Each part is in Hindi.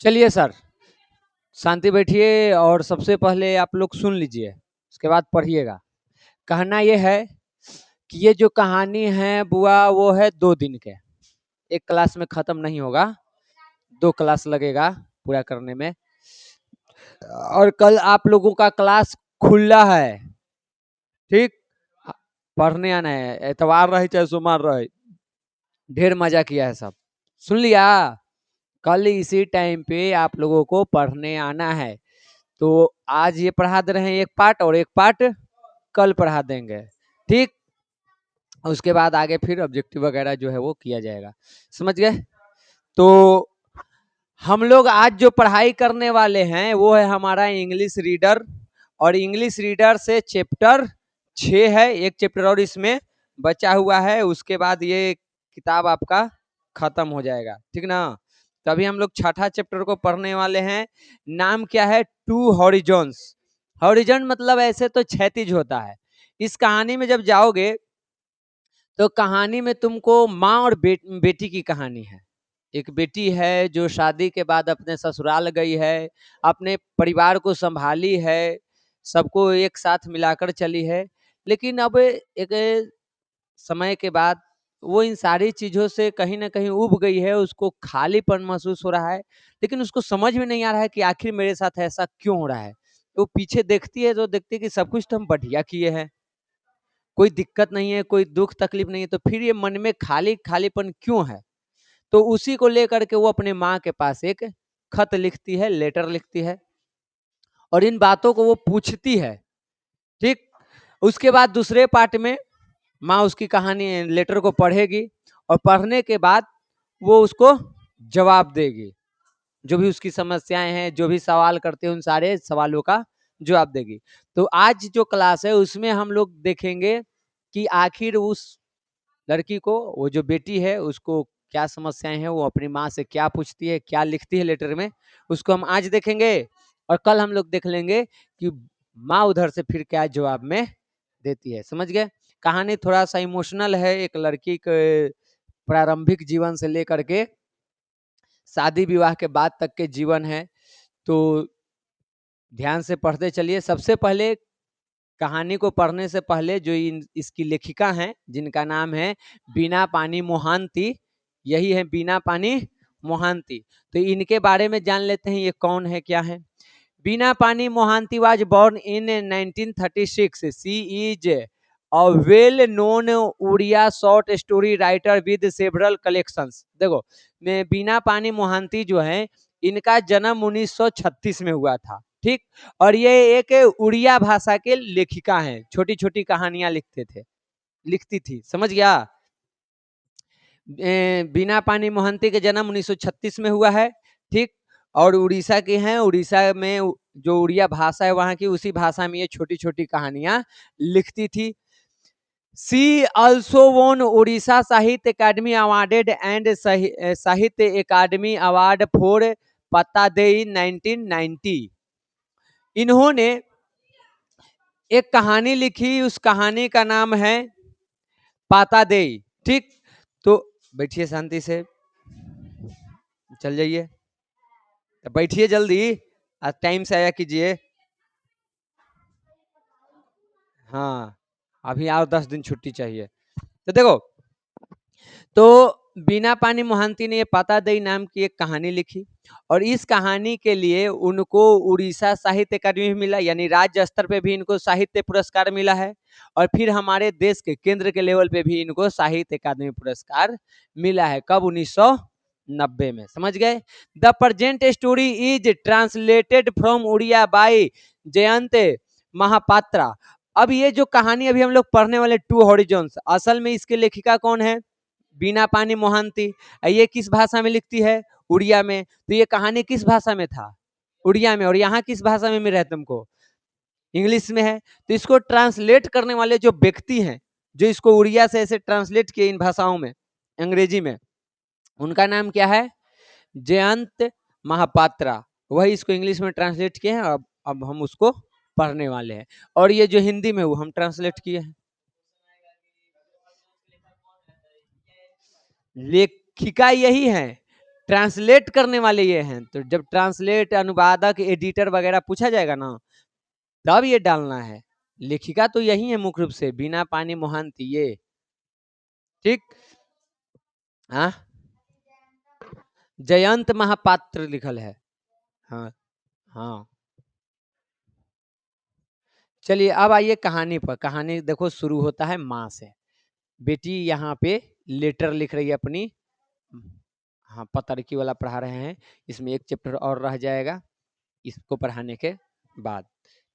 चलिए सर, शांति बैठिए और सबसे पहले आप लोग सुन लीजिए, उसके बाद पढ़िएगा। कहना ये है कि ये जो कहानी है बुआ वो है 2 दिन के, एक क्लास में खत्म नहीं होगा, 2 क्लास लगेगा पूरा करने में। और कल आप लोगों का क्लास खुला है, ठीक? पढ़ने आना है, एतवार रहे चाहे सोमवार रहे। ढेर मजा किया है सब, सुन लिया? कल इसी टाइम पे आप लोगों को पढ़ने आना है। तो आज ये पढ़ा दे रहे हैं एक पार्ट, और एक पार्ट कल पढ़ा देंगे, ठीक? उसके बाद आगे फिर ऑब्जेक्टिव वगैरह जो है वो किया जाएगा, समझ गए? तो हम लोग आज जो पढ़ाई करने वाले हैं वो है हमारा इंग्लिश रीडर, और इंग्लिश रीडर से चैप्टर 6 है, एक चैप्टर और इसमें बचा हुआ है, उसके बाद ये किताब आपका खत्म हो जाएगा, ठीक ना? तभी हम लोग छठा चैप्टर को पढ़ने वाले हैं। नाम क्या है? To horizons. हॉरिजॉन मतलब ऐसे तो क्षैतिज होता है। इस कहानी में जब जाओगे तो कहानी में तुमको माँ और बेटी की कहानी है। एक बेटी है जो शादी के बाद अपने ससुराल गई है, अपने परिवार को संभाली है, सबको एक साथ मिलाकर चली है। लेकिन अब एक समय के बाद वो इन सारी चीज़ों से कहीं न कहीं ऊब गई है, उसको खालीपन महसूस हो रहा है, लेकिन उसको समझ में नहीं आ रहा है कि आखिर मेरे साथ ऐसा क्यों हो रहा है? वो पीछे देखती है तो देखती है कि सब कुछ तो हम बढ़िया किए हैं, कोई दिक्कत नहीं है, कोई दुःख तकलीफ नहीं है, तो फिर ये मन में खालीपन क्यों है? तो उसी को लेकर के वो अपने माँ के पास एक खत लिखती है, लेटर लिखती है, और इन बातों को वो पूछती है, ठीक? उसके बाद दूसरे पार्ट में माँ उसकी कहानी लेटर को पढ़ेगी, और पढ़ने के बाद वो उसको जवाब देगी, जो भी उसकी समस्याएं हैं, जो भी सवाल करते हैं उन सारे सवालों का जवाब देगी। तो आज जो क्लास है उसमें हम लोग देखेंगे कि आखिर उस लड़की को, वो जो बेटी है उसको क्या समस्याएं हैं, वो अपनी माँ से क्या पूछती है, क्या लिखती है लेटर में, उसको हम आज देखेंगे। और कल हम लोग देख लेंगे कि माँ उधर से फिर क्या जवाब में देती है, समझ गए? कहानी थोड़ा सा इमोशनल है, एक लड़की के प्रारंभिक जीवन से लेकर के शादी विवाह के बाद तक के जीवन है। तो ध्यान से पढ़ते चलिए। सबसे पहले कहानी को पढ़ने से पहले जो इसकी लेखिका हैं, जिनका नाम है बीना पानी मोहांती, यही है बीना पानी मोहांती। तो इनके बारे में जान लेते हैं, ये कौन है, क्या है। Bina Pani Mohanty was born in 1936। She is a well known Odia short story writer with several collections. देखो, मैं बीना पानी मोहांती जो है, इनका जन्म 1936 में हुआ था, ठीक? और ये एक उड़िया भाषा के लेखिका हैं, छोटी छोटी कहानियां लिखती थी, समझ गया? बीना पानी मोहंती के जन्म 1936 में हुआ है, ठीक? और उड़ीसा के हैं, उड़ीसा में जो उड़िया भाषा है वहां की, उसी भाषा में ये छोटी छोटी कहानियां लिखती थी। सी ऑल्सो वोन उड़ीसा साहित्य अकादमी अवार्डेड एंड साहित्य अकादमी अवार्ड फॉर पत्तादेई 1990। इन्होंने एक कहानी लिखी, उस कहानी का नाम है पातादेई, ठीक? तो बैठिए शांति से, चल जाइए, बैठिए जल्दी, आज टाइम से आया कीजिए। हाँ, अभी और 10 दिन छुट्टी चाहिए। तो देखो, तो बीना पानी मोहंती ने ये पातादेई नाम की एक कहानी लिखी, और इस कहानी के लिए उनको उड़ीसा साहित्य अकादमी मिला, यानी राज्य स्तर पे भी इनको साहित्य पुरस्कार मिला है, और फिर हमारे देश के केंद्र के लेवल पे भी इनको साहित्य अकादमी पुरस्कार मिला है। कब? 1990 में, समझ गए? The present story is translated from Oriya by Jayanta Mahapatra. अब ये जो कहानी अभी हम लोग पढ़ने वाले टू हॉरिजॉन्स, असल में इसके लेखिका कौन है? बीना पानी मोहंती। ये किस भाषा में लिखती है? उड़िया में। तो ये कहानी किस भाषा में था? उड़िया में। और यहाँ किस भाषा में मिल रहा है तुमको? इंग्लिश में है। तो इसको ट्रांसलेट करने वाले जो व्यक्ति हैं, जो इसको उड़िया से ऐसे ट्रांसलेट किए इन भाषाओं में, अंग्रेजी में, उनका नाम क्या है? जयंत महापात्रा। वही इसको इंग्लिश में ट्रांसलेट किए हैं। अब हम उसको पढ़ने वाले हैं, और ये जो हिंदी में वो हम ट्रांसलेट किए हैं। लेखिका यही है, ट्रांसलेट करने वाले ये हैं। तो जब ट्रांसलेट, अनुवादक, एडिटर वगैरह पूछा जाएगा ना, तब ये डालना है। लेखिका तो यही है मुख्य रूप से, बीना पानी मोहांती ये। ठीक। हाँ, जयंत महापात्र लिखल है। हाँ हाँ। चलिए अब आइए कहानी पर। कहानी देखो शुरू होता है माँ से। बेटी यहाँ पे लेटर लिख रही है अपनी। हाँ, पतरकी वाला पढ़ा रहे हैं। इसमें एक चैप्टर और रह जाएगा इसको पढ़ाने के बाद।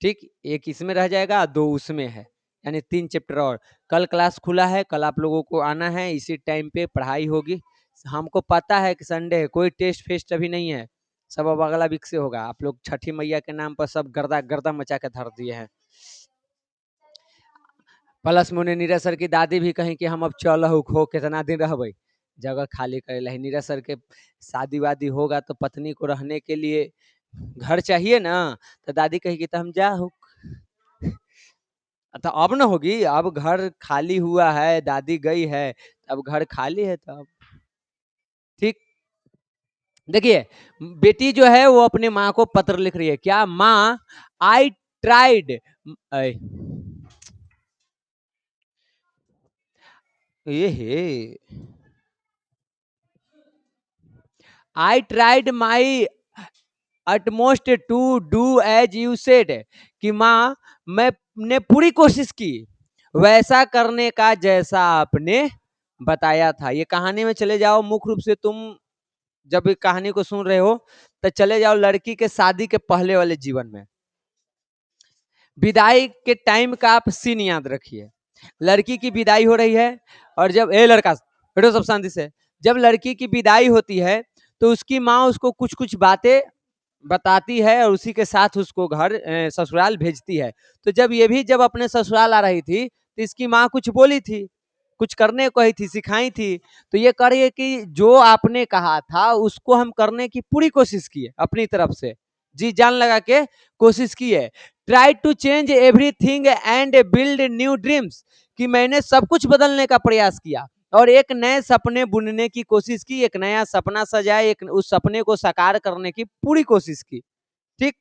ठीक, एक इसमें रह जाएगा, 2 उसमें है, यानी 3 चैप्टर और। कल क्लास खुला है, कल आप लोगों को आना है, इसी टाइम पे पढ़ाई होगी। हमको पता है कि संडे है, कोई टेस्ट फेस्ट अभी नहीं है, सब अब अगला वीक से होगा। आप लोग छठी मैया के नाम पर सब गर्दा गर्दा मचा के धर दिए हैं। प्लस में नीरज सर की दादी भी कहीं कि हम अब चल हो कितना दिन रहबै, जगह खाली करे ला। नीरज सर के शादी वादी होगा तो पत्नी को रहने के लिए घर चाहिए ना, तो दादी कही कि तो हम जा हो। तो अब ना होगी, अब घर खाली हुआ है, दादी गई है, अब घर खाली है तब। ठीक। देखिए, बेटी जो है वो अपने माँ को पत्र लिख रही है। क्या? माँ, आई ट्राइड, ये I tried my utmost to do as you said, कि माँ मैंने पूरी कोशिश की वैसा करने का जैसा आपने बताया था। ये कहानी में चले जाओ, मुख्य रूप से तुम जब कहानी को सुन रहे हो तो चले जाओ लड़की के शादी के पहले वाले जीवन में। विदाई के टाइम का आप सीन याद रखिए। लड़की की विदाई हो रही है, और जब लड़का बैठो सब शांति से, जब लड़की की विदाई होती है तो उसकी माँ उसको कुछ कुछ बातें बताती है, और उसी के साथ उसको घर ससुराल भेजती है। तो जब ये भी जब अपने ससुराल आ रही थी तो इसकी माँ कुछ बोली थी, कुछ करने को कही थी, सिखाई थी। तो ये करिए कि जो आपने कहा था उसको हम करने की पूरी कोशिश की है, अपनी तरफ से जी जान लगा के कोशिश की है। Try to change everything and build new dreams, कि मैंने सब कुछ बदलने का प्रयास किया और एक नए सपने बुनने की कोशिश की, एक नया सपना सजाए, एक उस सपने को साकार करने की पूरी कोशिश की। ठीक।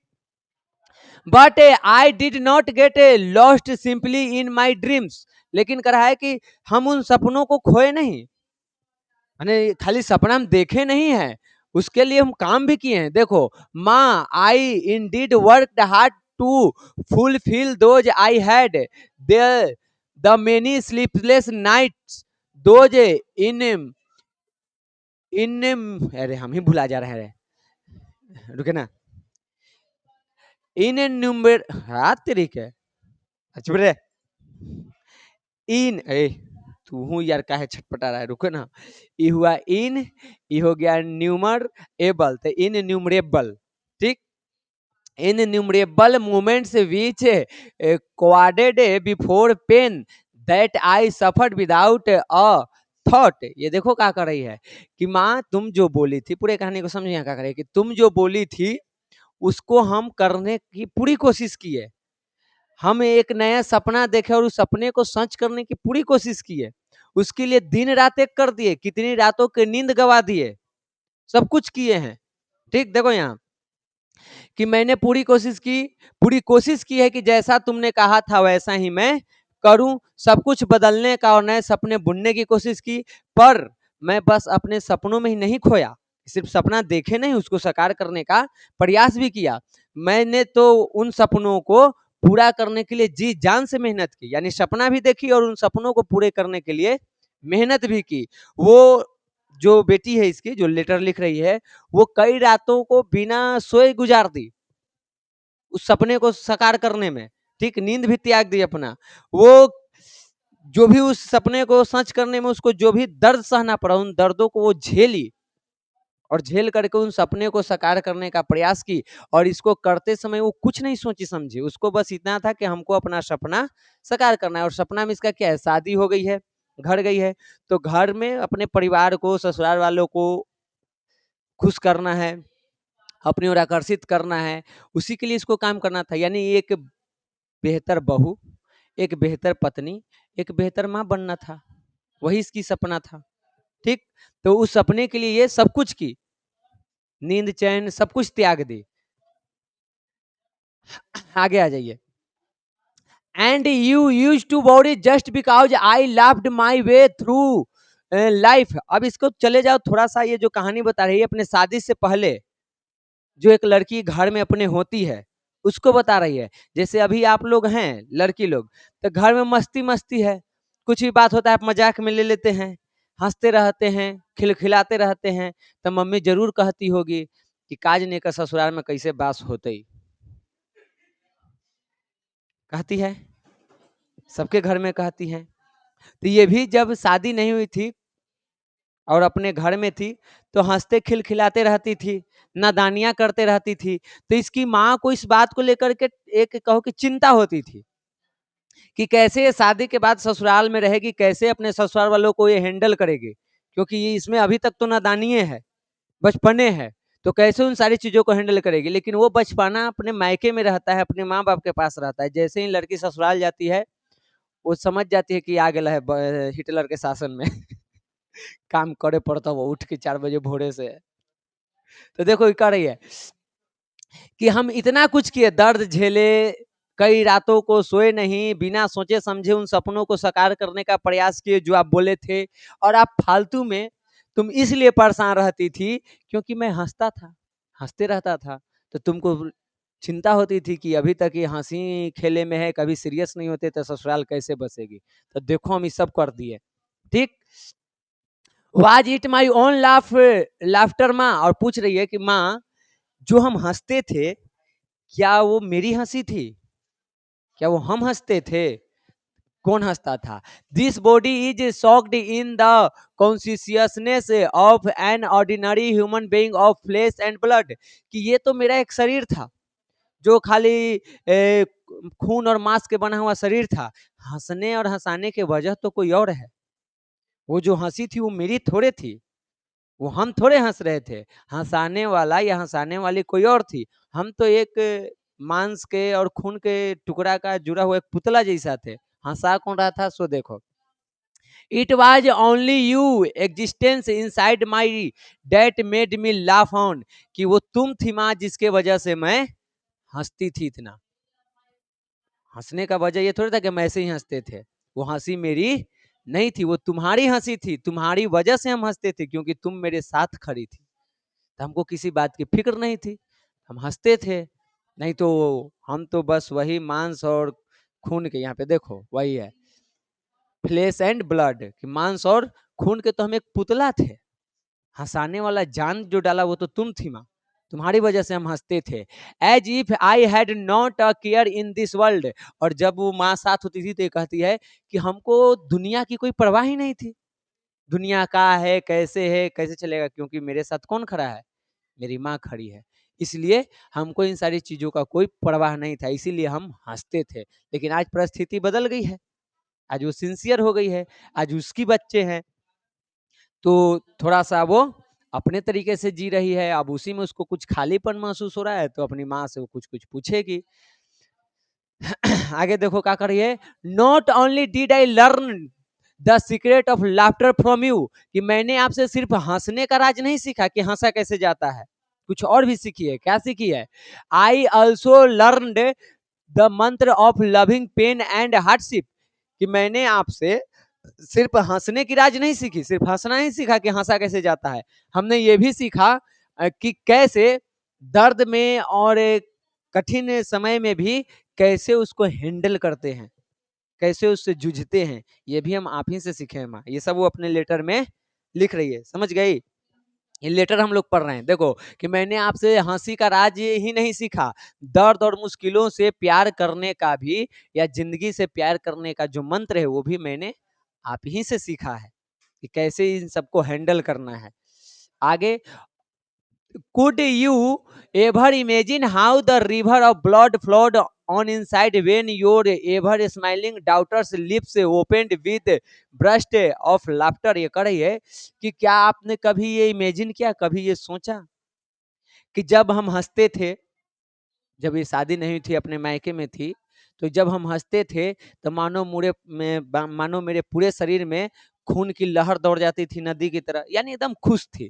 But I did not get lost simply in my dreams, लेकिन कहा है कि हम उन सपनों को खोए नहीं, यानी खाली सपना हम देखे नहीं है, उसके लिए हम काम भी किए हैं। देखो, माँ, I indeed work hard to fulfil those I had there the many sleepless nights, those in in अरे हम ही भुला जा रहे हैं, रुके ना। इन न्यूमर हाथ तरीके अच्छा रे, इन तू हूँ यार, काहे छटपटा रहा है, रुको ना। ये हुआ इन, ये हो गया न्यूमर एबल, तो इन न्यूमरेबल। ठीक। Innumerable moments which crowded before pain that I suffered without a thought. ये देखो क्या कर रही है कि माँ तुम जो बोली थी, पूरे कहानी को समझिए क्या कर रही है कि तुम जो बोली थी उसको हम करने की पूरी कोशिश की है। हम एक नया सपना देखे और उस सपने को सच करने की पूरी कोशिश की है। उसके लिए दिन रात एक कर दिए, कितनी रातों की नींद गवा दिए, सब कुछ किए हैं। ठीक। देखो यहाँ कि मैंने पूरी कोशिश की है कि जैसा तुमने कहा था वैसा ही मैं करूं, सब कुछ बदलने का और नए सपने बुनने की कोशिश की। पर मैं बस अपने सपनों में ही नहीं खोया, सिर्फ सपना देखे नहीं, उसको साकार करने का प्रयास भी किया। मैंने तो उन सपनों को पूरा करने के लिए जी जान से मेहनत की, यानी सपना भी देखी और उन सपनों को पूरे करने के लिए मेहनत भी की। वो जो बेटी है इसकी, जो लेटर लिख रही है, वो कई रातों को बिना सोए गुजार दी उस सपने को साकार करने में। ठीक। नींद भी त्याग दी अपना। वो जो भी उस सपने को सच करने में उसको जो भी दर्द सहना पड़ा, उन दर्दों को वो झेली और झेल करके उन सपने को साकार करने का प्रयास की। और इसको करते समय वो कुछ नहीं सोची समझी, उसको बस इतना था कि हमको अपना सपना साकार करना है। और सपना में इसका क्या है, शादी हो गई है, घर गई है, तो घर में अपने परिवार को, ससुराल वालों को खुश करना है, अपनी ओर आकर्षित करना है, उसी के लिए इसको काम करना था। यानी एक बेहतर बहू, एक बेहतर पत्नी, एक बेहतर माँ बनना था, वही इसकी सपना था। ठीक। तो उस सपने के लिए ये सब कुछ की। नींद चैन सब कुछ त्याग दी। आगे आ जाइए। And you use to body just because I loved my way through life. अब इसको चले जाओ थोड़ा सा, ये जो कहानी बता रही है अपने शादी से पहले जो एक लड़की घर में अपने होती है उसको बता रही है। जैसे अभी आप लोग हैं लड़की लोग, तो घर में मस्ती मस्ती है, कुछ भी बात होता है आप मजाक में ले लेते हैं, हंसते रहते हैं, खिलखिलाते रहते हैं। तो मम्मी जरूर कहती होगी कि काज ने का ससुराल में कैसे बास होते ही, कहती है, सबके घर में कहती हैं। तो ये भी जब शादी नहीं हुई थी और अपने घर में थी तो हंसते खिलखिलाते रहती थी, नादानियां करते रहती थी। तो इसकी माँ को इस बात को लेकर के एक कहो कि चिंता होती थी कि कैसे ये शादी के बाद ससुराल में रहेगी, कैसे अपने ससुराल वालों को ये हैंडल करेगी, क्योंकि ये इसमें अभी तक तो नादानिये है, बचपने है, तो कैसे उन सारी चीजों को हैंडल करेगी। लेकिन वो बचपना अपने मायके में रहता है, अपने माँ बाप के पास रहता है। जैसे ही लड़की ससुराल जाती है वो समझ जाती है कि आ गया है हिटलर के शासन में काम करे पड़ता वो उठ के 4 बजे भोरे से। तो देखो ये कर रही है कि हम इतना कुछ किए, दर्द झेले, कई रातों को सोए नहीं, बिना सोचे समझे उन सपनों को साकार करने का प्रयास किए जो आप बोले थे, और आप फालतू में तुम इसलिए परेशान रहती थी क्योंकि मैं हंसता था, हंसते रहता था। तो तुमको चिंता होती थी कि अभी तक ये हंसी खेले में है, कभी सीरियस नहीं होते तो ससुराल कैसे बसेगी। तो देखो हम ये सब कर दिए, ठीक। Was it my own laughter माँ, और पूछ रही है कि माँ जो हम हंसते थे क्या वो मेरी हंसी थी, क्या वो हम हंसते थे, कौन हंसता था। This body is soaked in the consciousness of an ordinary human being of flesh and blood, कि ये तो मेरा एक शरीर था जो खाली खून और मांस के बना हुआ शरीर था, हंसने और हंसाने के वजह तो कोई और है। वो जो हंसी थी वो मेरी थोड़े थी, वो हम थोड़े हंस रहे थे, हंसाने वाला या हंसाने वाली कोई और थी। हम तो एक मांस के और खून के टुकड़ा का जुड़ा हुआ एक पुतला जैसा थे, हंसा कौन रहा था सो देखो। It was only you existence inside my date made me laugh on, कि वो तुम थी माँ जिसके वजह से मैं हंसती थी इतना। हंसने का वजह ये थोड़ा था कि हम ऐसे ही हंसते थे, वो हंसी मेरी नहीं थी, वो तुम्हारी हंसी थी, तुम्हारी वजह से हम हंसते थे क्योंकि तुम मेरे साथ खड़ी थी। तो हमको किसी बात की फिक्र नहीं थी, हम हंसते थे। नहीं तो हम तो बस वही मांस और खून के, यहाँ पे देखो वही है फ्लेश एंड ब्लड, कि मांस और खून के तो हम एक पुतला थे, हंसाने वाला जान जो डाला वो तो तुम थी माँ, तुम्हारी वजह से हम हंसते थे। As if I had not a care in this world, और जब वो माँ साथ होती थी तो ये कहती है कि हमको दुनिया की कोई परवाह ही नहीं थी, दुनिया का है कैसे चलेगा, क्योंकि मेरे साथ कौन खड़ा है, मेरी माँ खड़ी है, इसलिए हमको इन सारी चीजों का कोई परवाह नहीं था, इसीलिए हम हंसते थे। लेकिन आज परिस्थिति बदल गई है, आज वो सिंसियर हो गई है, आज उसकी बच्चे हैं, तो थोड़ा सा वो अपने तरीके से जी रही है। अब उसी में उसको कुछ खालीपन महसूस हो रहा है तो अपनी माँ से वो कुछ कुछ पूछेगी। आगे देखो क्या कर रही है। Not only did I learn the secret of laughter from you, कि मैंने आपसे सिर्फ हंसने का राज नहीं सीखा कि हंसा कैसे जाता है, कुछ और भी सीखी है। क्या सीखी है। I also learn the mantra of loving pain and hardship, कि मैंने आपसे सिर्फ हंसने की राज नहीं सीखी, सिर्फ हंसना नहीं सीखा कि हंसा कैसे जाता है, हमने ये भी सीखा कि कैसे दर्द में और एक कठिन समय में भी कैसे उसको हैंडल करते हैं, कैसे उससे जूझते हैं, ये भी हम आप ही से सीखे हैं माँ। ये सब वो अपने लेटर में लिख रही है, समझ गई। ये लेटर हम लोग पढ़ रहे हैं, देखो कि मैंने आपसे हंसी का राज ही नहीं सीखा, दर्द और मुश्किलों से प्यार करने का भी, या जिंदगी से प्यार करने का जो मंत्र है वो भी मैंने आप ही से सीखा है कि कैसे इन सबको हैंडल करना है। आगे, could you ever imagine how the river of blood flowed on inside when your ever smiling daughter's lips opened with burst of laughter। ये कर रही है कि क्या आपने कभी ये इमेजिन किया, कभी ये सोचा कि जब हम हंसते थे, जब ये शादी नहीं थी अपने मायके में थी, तो जब हम हंसते थे तो मानो मेरे पूरे शरीर में खून की लहर दौड़ जाती थी नदी की तरह, यानी एकदम खुश थी।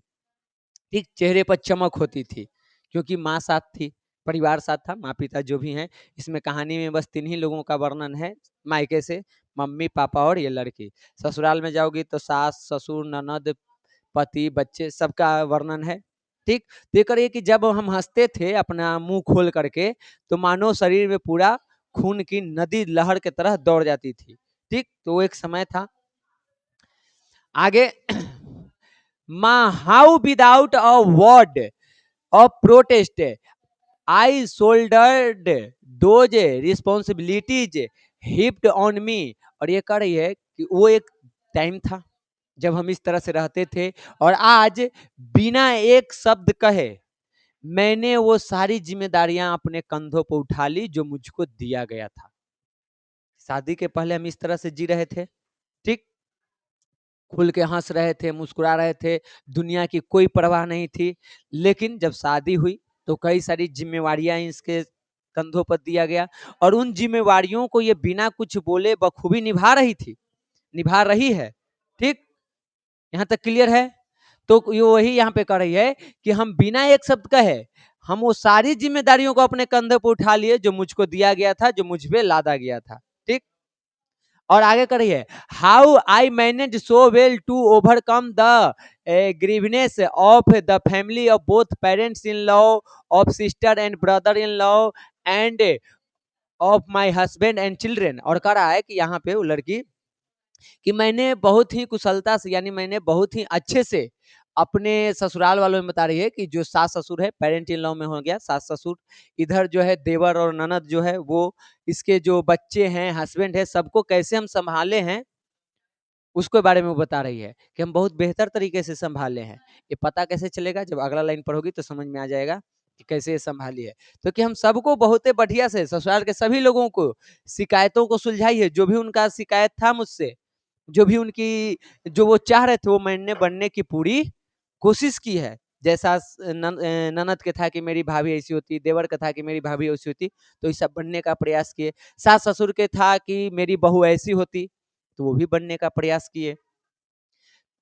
ठीक, चेहरे पर चमक होती थी, क्योंकि माँ साथ थी, परिवार साथ था, माँ-पिता जो भी हैं। इसमें कहानी में बस 3 ही लोगों का वर्णन है मायके से, मम्मी-पापा और ये लड़की। ससुराल में जाओगी तो सास, ससुर, ननद, पति, बच्चे सबका वर्णन है, ठीक? तो ये करिए कि जब हम हँसते थे अपना मुँह खोल करके, तो मानो शरीर में पूरा खून की नदी लहर की तरह दौड़ जाती थी, ठीक? तो वो एक समय था। आगे माँ, how without a word of protest I shouldered those responsibilities heaped on me. और ये कह रही है कि वो एक टाइम था जब हम इस तरह से रहते थे, और आज बिना एक शब्द कहे मैंने वो सारी जिम्मेदारियां अपने कंधों पर उठा ली जो मुझको दिया गया था। शादी के पहले हम इस तरह से जी रहे थे, ठीक, खुल के हंस रहे थे, मुस्कुरा रहे थे, दुनिया की कोई परवाह नहीं थी। लेकिन जब शादी हुई तो कई सारी जिम्मेवारियां इसके कंधों पर दिया गया, और उन जिम्मेवारियों को ये बिना कुछ बोले बखूबी निभा रही थी, निभा रही है, ठीक, यहाँ तक क्लियर है? तो ये वही यहाँ पे कर रही है कि हम बिना एक शब्द कहे हम वो सारी जिम्मेदारियों को अपने कंधे पर उठा लिए जो मुझको दिया गया था, जो मुझ पे लादा गया था, ठीक। और आगे कर रही है, how I manage so well to overcome the grievance of the family of both parents in law, of sister and brother in law, and of my husband and children. और कह रहा है कि यहाँ पे वो लड़की कि मैंने बहुत ही कुशलता से, यानी मैंने बहुत ही अच्छे से अपने ससुराल वालों में बता रही है कि जो सास ससुर है, पेरेंट इन लॉ में हो गया सास ससुर, इधर जो है देवर और ननद जो है वो, इसके जो बच्चे हैं, हस्बैंड है, सबको कैसे हम संभाले हैं उसके बारे में वो बता रही है कि हम बहुत बेहतर तरीके से संभाले हैं। ये पता कैसे चलेगा, जब अगला लाइन पढ़ोगी तो समझ में आ जाएगा कि कैसे ये संभाली है। तो कि हम सबको बहुत बढ़िया से, ससुराल के सभी लोगों को शिकायतों को सुलझाई है, जो भी उनका शिकायत था मुझसे, जो भी उनकी, जो वो चाह रहे थे वो मैंने बनने की पूरी कोशिश की है। जैसा ननद के था कि मेरी भाभी ऐसी होती, देवर का था कि मेरी भाभी ऐसी होती, तो ये सब बनने का प्रयास किए। सास ससुर के था कि मेरी बहू ऐसी होती, तो वो भी बनने का प्रयास किए।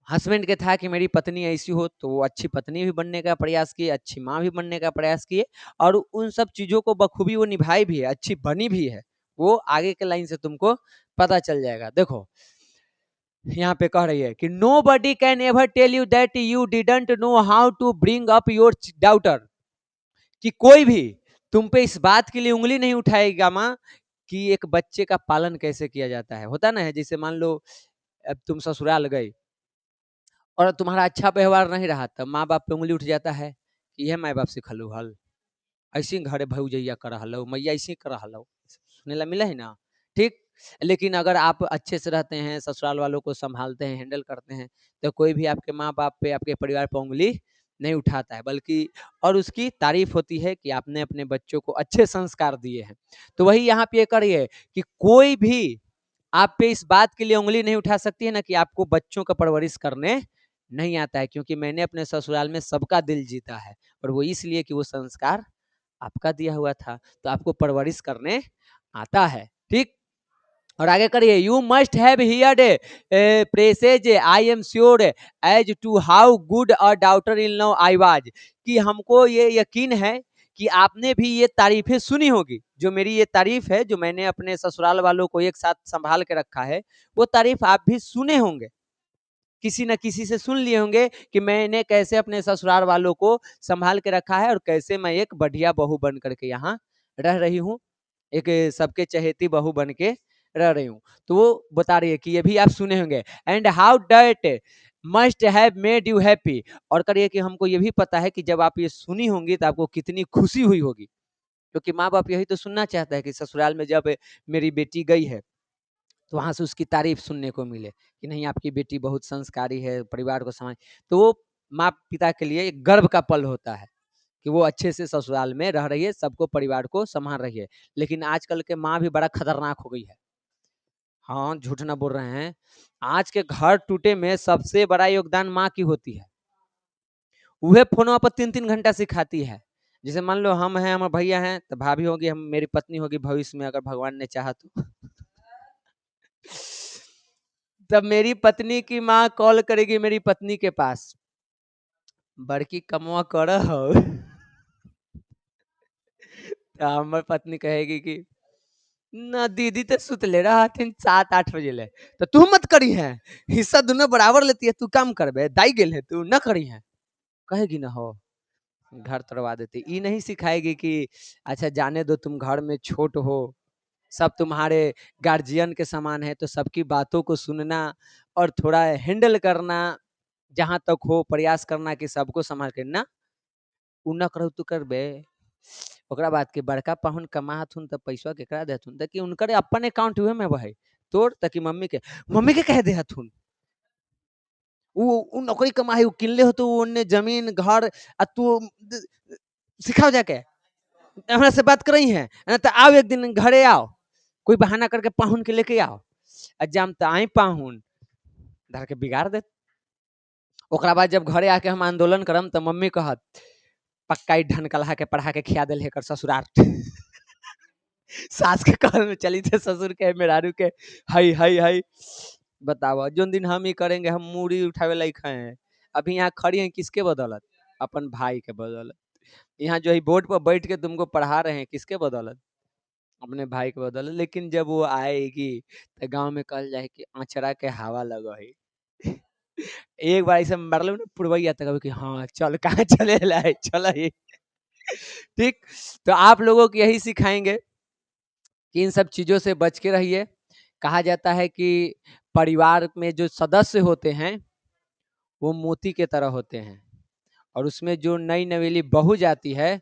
हस्बैंड के था कि मेरी पत्नी ऐसी हो, तो वो अच्छी पत्नी भी बनने का प्रयास किए, अच्छी माँ भी बनने का प्रयास किए, और उन सब चीज़ों को बखूबी वो निभाई भी है, अच्छी बनी भी है। वो आगे के लाइन से तुमको पता चल जाएगा। देखो यहाँ पे कह रही है कि nobody can ever tell you that you didn't know how to bring up your daughter, कि कोई भी तुम पे इस बात के लिए उंगली नहीं उठाएगा माँ कि एक बच्चे का पालन कैसे किया जाता है। होता ना है, जैसे मान लो अब तुम ससुराल गए और तुम्हारा अच्छा व्यवहार नहीं रहा, तब माँ बाप पे उंगली उठ जाता है कि यह माँ बाप सिखलू हल, ऐसे घरे भौजैया कर हलो, मैया ऐसे कर हलो, सुने ला मिला है ना, ठीक। लेकिन अगर आप अच्छे से रहते हैं, ससुराल वालों को संभालते हैं, हैंडल करते हैं, तो कोई भी आपके माँ बाप पे, आपके परिवार पर उंगली नहीं उठाता है, बल्कि और उसकी तारीफ होती है कि आपने अपने बच्चों को अच्छे संस्कार दिए हैं। तो वही यहाँ पे करिए कि कोई भी आप पे इस बात के लिए उंगली नहीं उठा सकती है ना कि आपको बच्चों का परवरिश करने नहीं आता है, क्योंकि मैंने अपने ससुराल में सबका दिल जीता है, और वो इसलिए कि वो संस्कार आपका दिया हुआ था, तो आपको परवरिश करने आता है, ठीक। और आगे करिए, you must have heard praises I am sure as to how good a daughter in law I was, कि हमको ये यकीन है कि आपने भी ये तारीफें सुनी होगी, जो मेरी ये तारीफ है, जो मैंने अपने ससुराल वालों को एक साथ संभाल के रखा है, वो तारीफ आप भी सुने होंगे, किसी न किसी से सुन लिए होंगे कि मैंने कैसे अपने ससुराल वालों को संभाल के रखा है, और कैसे मैं एक बढ़िया बहू बन करके यहाँ रह रही हूँ, एक सबके चहेती बहू बन के रह रही हूँ। तो वो बता रही है कि ये भी आप सुने होंगे, and how that must have made you happy, और करिए कि हमको ये भी पता है कि जब आप ये सुनी होंगी तो आपको कितनी खुशी हुई होगी, क्योंकि माँ बाप यही तो सुनना चाहता है कि ससुराल में जब मेरी बेटी गई है तो वहाँ से उसकी तारीफ सुनने को मिले कि नहीं आपकी बेटी बहुत संस्कारी है, परिवार को समझ, तो वो माँ पिता के लिए एक गर्व का पल होता है कि वो अच्छे से ससुराल में रह रही है, सबको परिवार को संभाल रही है। लेकिन आजकल के माँ भी बड़ा खतरनाक हो गई है। हाँ, झूठ ना बोल रहे हैं। आज के घर टूटे में सबसे बड़ा योगदान माँ की होती है। वह फोनवा पर 3-3 घंटा सिखाती है। जैसे मान लो हम हैं, हमारे भैया हैं, तो भाभी होगी, हम मेरी पत्नी होगी भविष्य में, अगर भगवान ने चाहा तो। तब मेरी पत्नी की माँ कॉल करेगी मेरी पत्नी के पास, बड़की कमवा कर हो तो हमार पत्नी कहेगी कि ना दीदी तो सुत ले रहा हथिन 7-8 बजे ले, तो तू मत करी है, हिस्सा दोनों बराबर लेती है, तू काम करबे, दाई गेल है तू न करी है, कहेगी ना हो, घर तोड़वा देती। ये नहीं सिखाएगी कि अच्छा जाने दो, तुम घर में छोट हो, सब तुम्हारे गार्जियन के समान है, तो सबकी बातों को सुनना और थोड़ा हैंडल करना, जहां तक हो प्रयास करना कि सबको संभाल के ना, उ न करू तू करबे। ओकरा बाद के बड़का पाहुन कमाथुन त पैसा केकरा देथुन, ताकि उनकर अपन अकाउंट हुए में बहे, तोड़ ताकि मम्मी के कह दे हथुन, उ नौकरी कमाई, उ किनले हो तो उन्ने जमीन घर, आ तू सिखाओ जाके हमरा से बात करई है ना, तो आओ एक दिन घरे आओ, कोई बहाना करके पाहुन के लेके आओ, अजाम तो आई पाहुन धर के बिगाड़ दे। ओकरा बाद जब घरे आके हम आंदोलन करम तो मम्मी कहत पक्का ही ढनकलहा के पढ़ा के खिया दिल है ससुराल सास के कहल में चली थे ससुर के मेहरारू के, हई हई हई बताओ, जो दिन हम ही करेंगे, हम मूड़ी उठावे लायक हैं, अभी यहाँ खड़ी हैं किसके बदौलत, अपन भाई के बदौलत, यहाँ जो है बोर्ड पर बैठ के तुमको पढ़ा रहे हैं किसके बदौलत, अपने भाई के बदौलत। लेकिन जब वो आएगी तो गांव में कहल जाए कि आंचरा के हवा लगा है एक बार ऐसे मरलो ना पुरवैया तक कि हाँ चल कहाँ चले लाए चल ठीक। तो आप लोगों को यही सिखाएंगे कि इन सब चीजों से बच के रहिए। कहा जाता है कि परिवार में जो सदस्य होते हैं वो मोती के तरह होते हैं, और उसमें जो नई नवेली बहू जाती है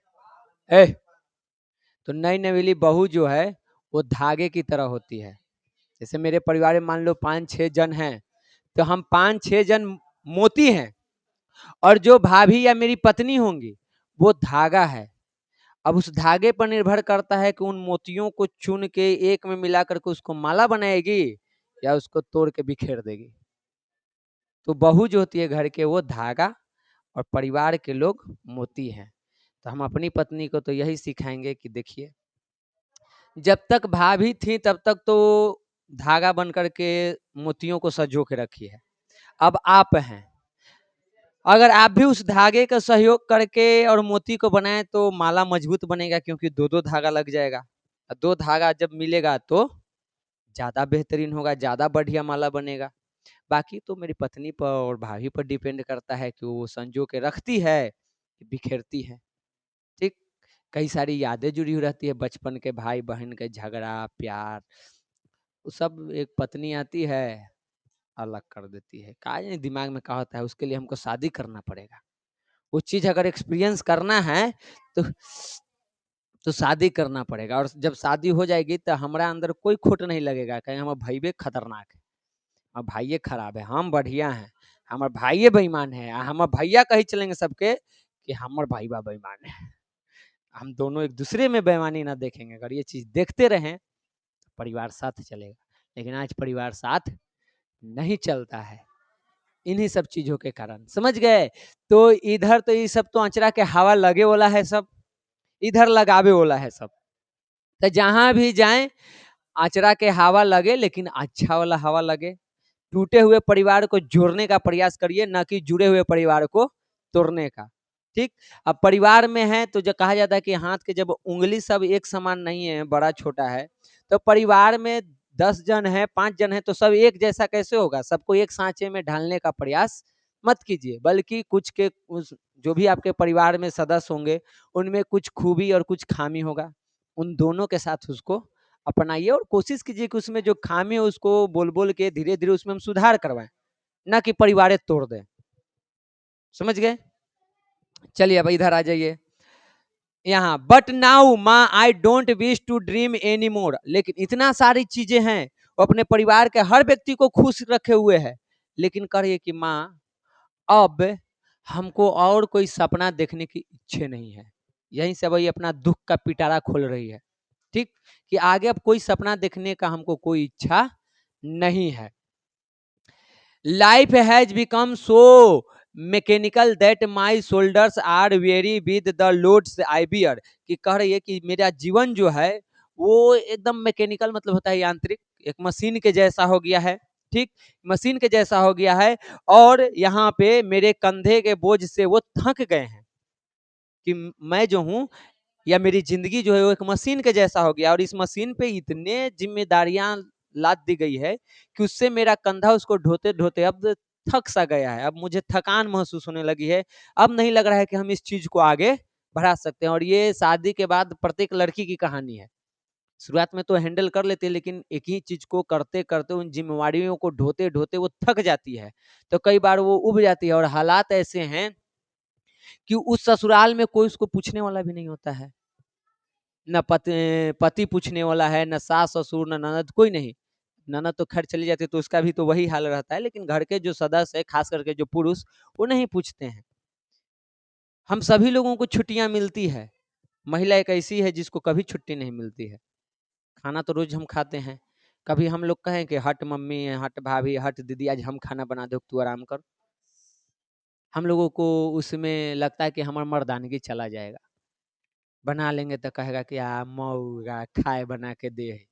तो नई नवेली बहू जो है वो धागे की तरह होती है। जैसे मेरे परिवार में मान लो 5-6 जन हैं, तो हम 5-6 जन मोती हैं, और जो भाभी या मेरी पत्नी होंगी वो धागा है। अब उस धागे पर निर्भर करता है कि उन मोतियों को चुन के एक में मिला करके उसको माला बनाएगी या उसको तोड़ के बिखेर देगी। तो बहू जो होती है घर के वो धागा, और परिवार के लोग मोती हैं। तो हम अपनी पत्नी को तो यही सिखाएंगे कि देखिए, जब तक भाभी थी तब तक तो धागा बन करके मोतियों को सजो के रखी है, अब आप हैं, अगर आप भी उस धागे का सहयोग करके और मोती को बनाए तो माला मजबूत बनेगा, क्योंकि 2-2 धागा लग जाएगा, 2 धागा जब मिलेगा तो ज्यादा बेहतरीन होगा, ज्यादा बढ़िया माला बनेगा। बाकी तो मेरी पत्नी पर और भाभी पर डिपेंड करता है कि वो संजो के रखती है कि बिखेरती है। ठीक, कई सारी यादें जुड़ी हुई रहती है बचपन के, भाई बहन के झगड़ा प्यार, वो सब एक पत्नी आती है अलग कर देती है। का जाने दिमाग में क्या होता है, उसके लिए हमको शादी करना पड़ेगा। वो चीज अगर एक्सपीरियंस करना है तो शादी करना पड़ेगा, और जब शादी हो जाएगी तो हमारा अंदर कोई खोट नहीं लगेगा, कहीं हमारा भाई खतरनाक है, और भाई खराब है, हम बढ़िया हैं, हमारे भाई बेईमान है, हमारे भैया कही चलेंगे सबके कि हमारे भाई बा बेईमान है। हम दोनों एक दूसरे में बेईमानी ना देखेंगे, अगर ये चीज देखते रहें परिवार साथ चलेगा। लेकिन आज परिवार साथ नहीं चलता है, इन्हीं सब चीजों के कारण, समझ गए। तो इधर तो ये सब तो अचरा के हवा लगे वाला है, सब इधर लगावे वाला है सब। तो जहां भी जाएं आचरा के हवा लगे, लेकिन अच्छा वाला हवा लगे। टूटे हुए परिवार को जोड़ने का प्रयास करिए, ना कि जुड़े हुए परिवार को तोड़ने का। ठीक, अब परिवार में है तो जो कहा जाता है कि हाथ के जब उंगली सब एक समान नहीं है, बड़ा छोटा है, तो परिवार में 10 जन है, 5 जन है, तो सब एक जैसा कैसे होगा, सबको एक सांचे में ढालने का प्रयास मत कीजिए, बल्कि कुछ के जो भी आपके परिवार में सदस्य होंगे उनमें कुछ खूबी और कुछ खामी होगा, उन दोनों के साथ उसको अपनाइए, और कोशिश कीजिए कि उसमें जो खामी है उसको बोल बोल के धीरे धीरे उसमें हम सुधार करवाएं, ना कि परिवार तोड़ दें। समझ गए। चलिए अब इधर आ जाइए यहाँ, बट नाउ माँ I don't wish to dream any more, लेकिन इतना सारी चीजें हैं, वो अपने परिवार के हर व्यक्ति को खुश रखे हुए है, लेकिन करिए कि माँ अब हमको और कोई सपना देखने की इच्छा नहीं है। यहीं से वही अपना दुख का पिटारा खोल रही है। ठीक, कि आगे अब कोई सपना देखने का हमको कोई इच्छा नहीं है। Life has become so mechanical that my shoulders are weary with the loads I bear, कि कह रही है कि मेरा जीवन जो है वो एकदम मैकेनिकल मतलब होता है यांत्रिक, एक मशीन के जैसा हो गया है, ठीक, मशीन के जैसा हो गया है। और यहाँ पे मेरे कंधे के बोझ से वो थक गए हैं कि मैं जो हूँ या मेरी ज़िंदगी जो है वो एक मशीन के जैसा हो गया, और इस मशीन पे इतने ज़िम्मेदारियाँ लाद दी गई है कि उससे मेरा कंधा उसको ढोते-ढोते अब थक सा गया है। अब मुझे थकान महसूस होने लगी है। अब नहीं लग रहा है कि हम इस चीज़ को आगे बढ़ा सकते हैं, और ये शादी के बाद प्रत्येक लड़की की कहानी है। शुरुआत में तो हैंडल कर लेते हैं, लेकिन एक ही चीज़ को करते-करते उन ज़िम्मेवारियों को ढोते-ढोते वो थक जाती है। तो कई बार वो ऊब जाती है, और हालात ऐसे हैं कि उस ससुराल में कोई उसको पूछने वाला भी नहीं होता है। ना पति पूछने वाला है, ना सास-ससुर, ना ननद, कोई नहीं। ननद तो खैर चली जाती है तो उसका भी तो वही हाल रहता है, लेकिन घर के जो सदस्य हैं, खास करके जो पुरुष, वो नहीं पूछते हैं। हम सभी लोगों को छुट्टियाँ मिलती है। महिला एक ऐसी है जिसको कभी छुट्टी नहीं मिलती है। खाना तो रोज़ हम खाते हैं। कभी हम लोग कहें कि हट मम्मी, हट भाभी, हट दीदी, आज हम खाना बना दो, तू आराम कर। हम लोगों को उसमें लगता है कि हमारा मर्दानगी चला जाएगा। बना लेंगे तो कहेगा कि मऊगा खाए बना के दे।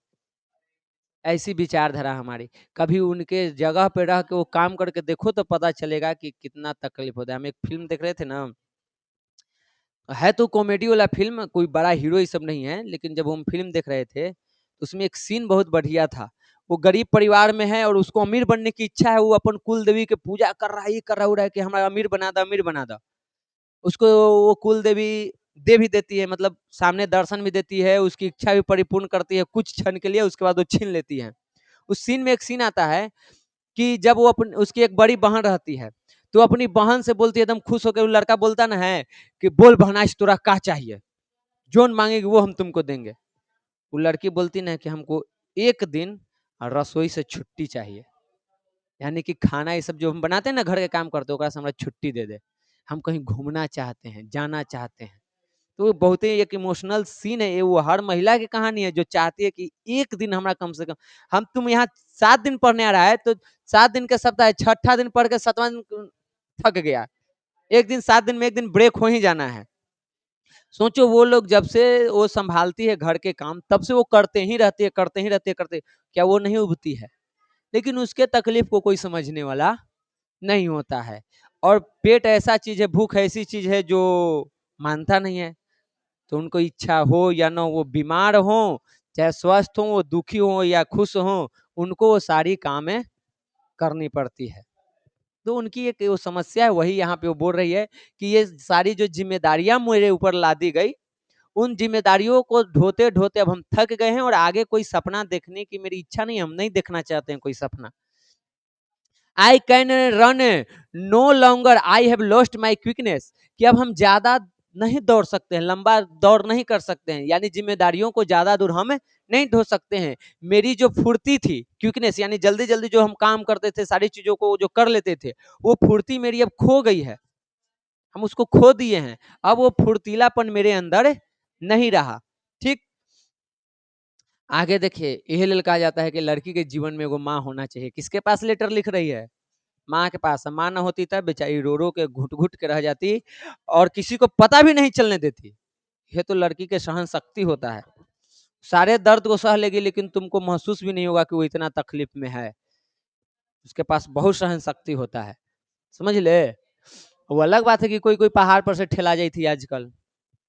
ऐसी विचारधारा हमारी। कभी उनके जगह पे रह के वो काम करके देखो तो पता चलेगा कि कितना तकलीफ होता है। हम एक फ़िल्म देख रहे थे ना, है तो कॉमेडी वाला फ़िल्म, कोई बड़ा हीरो ये सब नहीं है, लेकिन जब हम फ़िल्म देख रहे थे, तो उसमें एक सीन बहुत बढ़िया था। वो गरीब परिवार में है और उसको अमीर बनने की इच्छा है, वो अपन कुल देवी की पूजा कर रहा है, ये कर रहा है, वो रहा है कि हमारा अमीर बना दो, अमीर बना दो। उसको वो कुल देवी दे भी देती है, मतलब सामने दर्शन भी देती है, उसकी इच्छा भी परिपूर्ण करती है कुछ क्षण के लिए, उसके बाद वो छीन लेती है। उस सीन में एक सीन आता है कि जब वो अपन उसकी एक बड़ी बहन रहती है, तो अपनी बहन से बोलती है, एकदम खुश होकर, वो लड़का बोलता ना है कि बोल बहन आज तोरा का चाहिए, जोन मांगेगी वो हम तुमको देंगे। वो लड़की बोलती ना कि हमको एक दिन रसोई से छुट्टी चाहिए, यानी कि खाना ये सब जो हम बनाते हैं ना, घर के काम करते हैं, ओकरा से हमरा छुट्टी दे दे, हम कहीं घूमना चाहते हैं, जाना चाहते हैं। तो बहुत ही एक इमोशनल सीन है ये, वो हर महिला की कहानी है जो चाहती है कि एक दिन हमारा कम से कम, हम तुम यहाँ 7 दिन पढ़ने आ रहा है तो 7 दिन का सप्ताह है, छठा दिन पढ़ के 7वां दिन थक गया। एक दिन 7 दिन में 1 दिन ब्रेक हो ही जाना है। सोचो वो लोग जब से वो सँभालती है घर के काम, तब से वो करते ही रहती है, करते ही रहती है, करते, क्या वो नहीं उबती है? लेकिन उसके तकलीफ को कोई समझने वाला नहीं होता है। और पेट ऐसा चीज़ है, भूख ऐसी चीज़ है जो मानता नहीं है। तो उनको इच्छा हो या ना, वो बीमार हों, चाहे स्वस्थ हों, वो दुखी हों या खुश हों, उनको वो सारी कामें करनी पड़ती है। तो उनकी एक वो समस्या है, वही यहाँ पे वो बोल रही है कि ये सारी जो ज़िम्मेदारियाँ मेरे ऊपर लादी गई, उन ज़िम्मेदारियों को ढोते-ढोते अब हम थक गए हैं, और आगे कोई सपना देखने की मेरी इच्छा नहीं है, हम नहीं देखना चाहते हैं कोई सपना। I can run no longer, I have lost my quickness, कि अब हम ज़्यादा नहीं दौड़ सकते हैं, लंबा दौड़ नहीं कर सकते हैं, यानी ज़िम्मेदारियों को ज़्यादा दूर हम नहीं ढो सकते हैं। मेरी जो फुर्ती थी, क्विकनेस यानी जल्दी-जल्दी जो हम काम करते थे, सारी चीज़ों को जो कर लेते थे, वो फुर्ती मेरी अब खो गई है। हम उसको खो दिए हैं। अब वो फुर्तीलापन मेरे अंदर नहीं रहा। ठीक? आगे देखिए, यही लेल कहा जाता है कि लड़की के जीवन में एगो माँ होना चाहिए। किसके पास लेटर लिख रही है? माँ के पास। माँ ना होती तब बेचारी रो-रो के, घुट-घुट के रह जाती, और किसी को पता भी नहीं चलने देती। ये तो लड़की के सहन शक्ति होता है। सारे दर्द को सह लेगी, लेकिन तुमको महसूस भी नहीं होगा कि वो इतना तकलीफ में है। उसके पास बहुत सहन शक्ति होता है। समझ ले? वो अलग बात है कि कोई-कोई पहाड़ पर से ठेला जाई थी आजकल।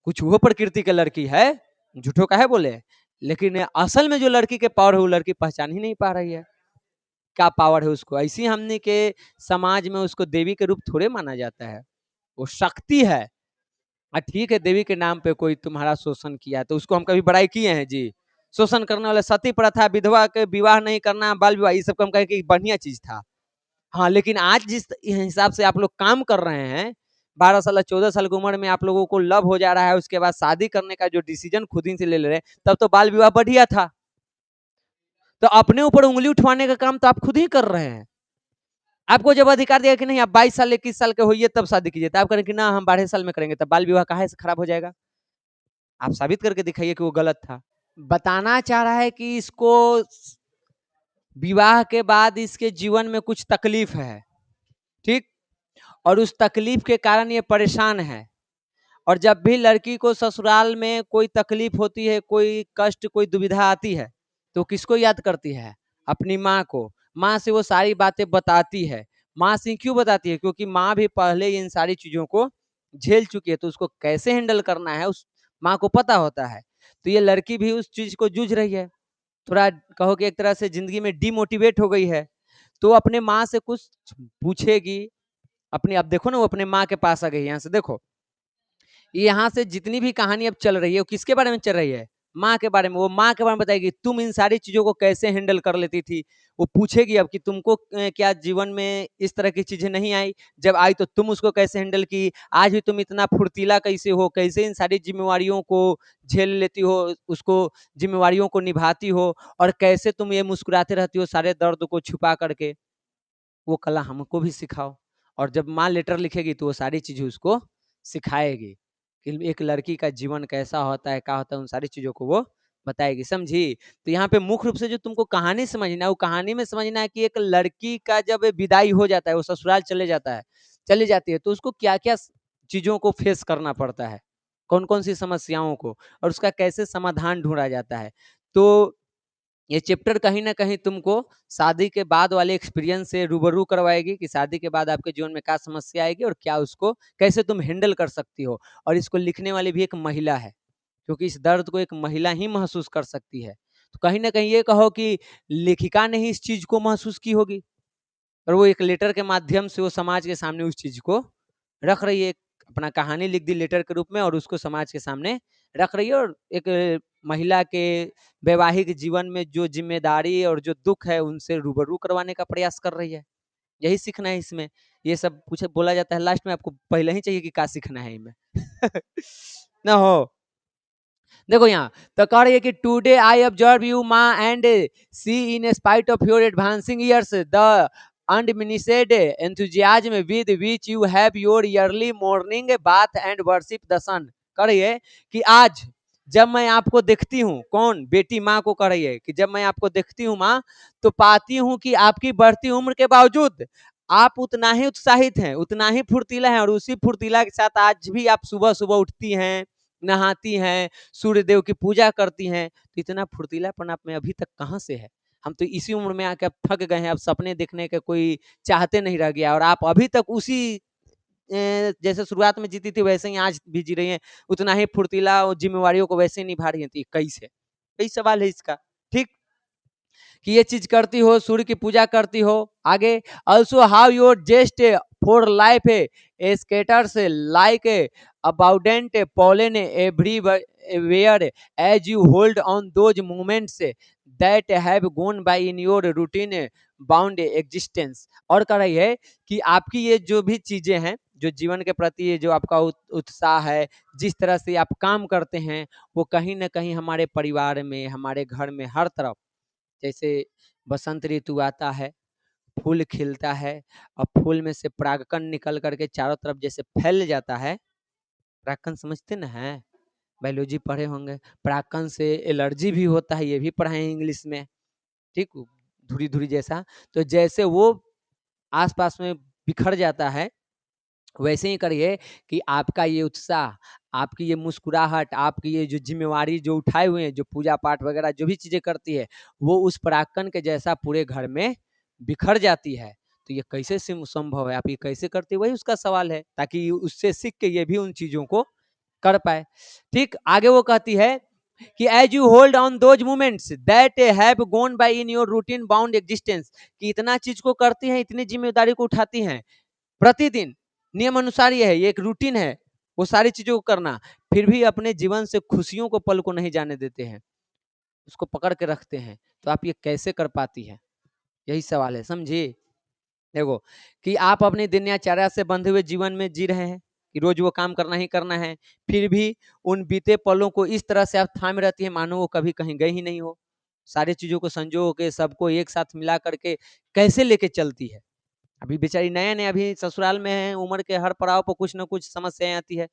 कुछ वो प्रकृति के लड़की है, झूठो काहे बोले? लेकिन असल में जो लड़की के पावर है, वो लड़की पहचान ही नहीं पा रही है। क्या पावर है उसको? ऐसी हमने के समाज में उसको देवी के रूप थोड़े माना जाता है। वो शक्ति है। ठीक है, देवी के नाम पे कोई तुम्हारा शोषण किया तो उसको हम कभी बड़ाई किए हैं जी? शोषण करने वाले, सती प्रथा, विधवा के विवाह नहीं करना, बाल विवाह, ये सब को हम कहें कि बढ़िया चीज़ था। हाँ, लेकिन आज जिस हिसाब से आप लोग काम कर रहे हैं, 12 साल, 14 साल की उम्र में आप लोगों को लव हो जा रहा है, उसके बाद शादी करने का जो डिसीजन खुद ही से ले ले रहे हैं, तब तो बाल विवाह बढ़िया था। तो अपने ऊपर उँगली उठवाने का काम तो आप खुद ही कर रहे हैं। आपको जब अधिकार दिया कि नहीं आप 22 साल, 21 साल के होइए तब शादी कीजिए, तो आप करें कि ना हम 12 साल में करेंगे, तब बाल विवाह काहे से खराब हो जाएगा? आप साबित करके दिखाइए कि वो गलत था। बताना चाह रहा है कि इसको विवाह के बाद इसके जीवन में कुछ तकलीफ है, ठीक? और उस तकलीफ के कारण ये परेशान है। और जब भी लड़की को ससुराल में कोई तकलीफ होती है, कोई कष्ट, कोई दुविधा आती है, तो किसको याद करती है? अपनी माँ को। माँ से वो सारी बातें बताती है। माँ से क्यों बताती है? क्योंकि माँ भी पहले इन सारी चीजों को झेल चुकी है, तो उसको कैसे हैंडल करना है उस माँ को पता होता है। तो ये लड़की भी उस चीज को जूझ रही है, थोड़ा कहो कि एक तरह से जिंदगी में डिमोटिवेट हो गई है, तो अपने माँ से कुछ पूछेगी अपनी। अब देखो ना, वो अपने माँ के पास आ गई। यहाँ से देखो, यहाँ से जितनी भी कहानी अब चल रही है वो किसके बारे में चल रही है? माँ के बारे में। वो माँ के बारे में बताएगी, तुम इन सारी चीजों को कैसे हैंडल कर लेती थी। वो पूछेगी अब कि तुमको क्या जीवन में इस तरह की चीजें नहीं आई, जब आई तो तुम उसको कैसे हैंडल की, आज भी तुम इतना फुर्तीला कैसे हो, कैसे इन सारी जिम्मेवारियों को झेल लेती हो, उसको जिम्मेवारियों को निभाती हो, और कैसे तुम ये मुस्कुराते रहती हो सारे दर्द को छुपा करके। वो कला हमको भी सिखाओ। और जब माँ लेटर लिखेगी तो वो सारी चीजें उसको सिखाएगी कि एक लड़की का जीवन कैसा होता है, क्या होता है, उन सारी चीजों को वो बताएगी। समझी? तो यहाँ पे मुख्य रूप से जो तुमको कहानी समझना है, वो कहानी में समझना है कि एक लड़की का जब विदाई हो जाता है, वो ससुराल चले जाता है, चली जाती है, तो उसको क्या क्या चीजों को फेस करना पड़ता है, कौन कौन सी समस्याओं को, और उसका कैसे समाधान ढूंढा जाता है। तो ये चैप्टर कहीं ना कहीं तुमको शादी के बाद वाले एक्सपीरियंस से रूबरू करवाएगी कि शादी के बाद आपके जीवन में क्या समस्या आएगी और क्या उसको कैसे तुम हैंडल कर सकती हो। और इसको लिखने वाली भी एक महिला है, क्योंकि इस दर्द को एक महिला ही महसूस कर सकती है। तो कहीं ना कहीं ये कहो कि लेखिका ने ही इस चीज को महसूस की होगी, और वो एक लेटर के माध्यम से वो समाज के सामने उस चीज को रख रही है। अपना कहानी लिख दी लेटर के रूप में और उसको समाज के सामने रख रही है, और एक महिला के वैवाहिक जीवन में जो जिम्मेदारी और जो दुख है उनसे रूबरू करवाने का प्रयास कर रही है। यही सीखना है इसमें। ये सब पूछे बोला जाता है लास्ट में, आपको पहले ही चाहिए कि क्या सीखना है इनमें। ना हो। देखो यहाँ तो कह रही है कि टुडे आई ऑब्जर्व यू माँ and see in spite of your advancing years the undiminished enthusiasm with which you have your yearly morning bath and worship the sun। कह रही है कि आज जब मैं आपको देखती हूँ, कौन? बेटी माँ को कह रही है कि जब मैं आपको देखती हूँ माँ, तो पाती हूँ कि आपकी बढ़ती उम्र के बावजूद आप उतना ही उत्साहित हैं, उतना ही फुर्तीला हैं, और उसी फुर्तीला के साथ आज भी आप सुबह सुबह उठती हैं, नहाती हैं, सूर्य देव की पूजा करती हैं। तो इतना फुर्तीलापन आप में अभी तक कहाँ से है? हम तो इसी उम्र में आके अब थक गए हैं, अब सपने देखने के कोई चाहते नहीं रह गया, और आप अभी तक उसी जैसे शुरुआत में जीती थी वैसे ही आज भी जी रही हैं, उतना ही फुर्तीला और जिम्मेवारियों को वैसे ही निभा रही हैं। तो ये कैसे? कई सवाल है इसका। ठीक, कि ये चीज करती हो, सूर्य की पूजा करती हो। आगे, also how your zest for life scatters like abundant pollen everywhere as you hold on those moments that have gone by in your routine bound existence. और कह रही है कि आपकी ये जो भी चीजें हैं, जो जीवन के प्रति जो आपका उत्साह है, जिस तरह से आप काम करते हैं, वो कहीं ना कहीं हमारे परिवार में, हमारे घर में, हर तरफ, जैसे बसंत ऋतु आता है, फूल खिलता है, और फूल में से परागकण निकल करके चारों तरफ जैसे फैल जाता है। परागकण समझते ना है? बायोलॉजी पढ़े होंगे। परागकण से एलर्जी भी होता है, ये भी पढ़े हैं इंग्लिश में। ठीक, धुरी धुरी जैसा। तो जैसे वो आसपास में बिखर जाता है, वैसे ही करिए कि आपका ये उत्साह, आपकी ये मुस्कुराहट, आपकी ये जो जिम्मेवारी जो उठाए हुए हैं, जो पूजा पाठ वगैरह जो भी चीजें करती है, वो उस परागकण के जैसा पूरे घर में बिखर जाती है। तो ये कैसे संभव है? आप ये कैसे करते, वही उसका सवाल है, ताकि उससे सीख के ये भी उन चीजों को कर पाए। ठीक, आगे वो कहती है कि as you hold on those moments that have gone by in your routine bound existence, कि इतना चीज को करती हैं, इतनी जिम्मेदारी को उठाती हैं प्रतिदिन, नियम अनुसार ये एक रूटीन है वो सारी चीजों को करना, फिर भी अपने जीवन से खुशियों को, पल को नहीं जाने देते हैं, उसको पकड़ के रखते हैं। तो आप ये कैसे कर पाती है? यही सवाल है। समझिए, देखो कि आप अपनी दिनचर्या से बंधे हुए जीवन में जी रहे हैं कि रोज वो काम करना ही करना है, फिर भी उन बीते पलों को इस तरह से आप थामे रहती है मानो वो कभी कहीं गए ही नहीं हो। सारी चीजों को संजो के, सबको एक साथ मिला करके कैसे लेके चलती है? अभी बेचारी नया नया अभी ससुराल में है, उम्र के हर पड़ाव पर कुछ ना कुछ समस्याएं आती है।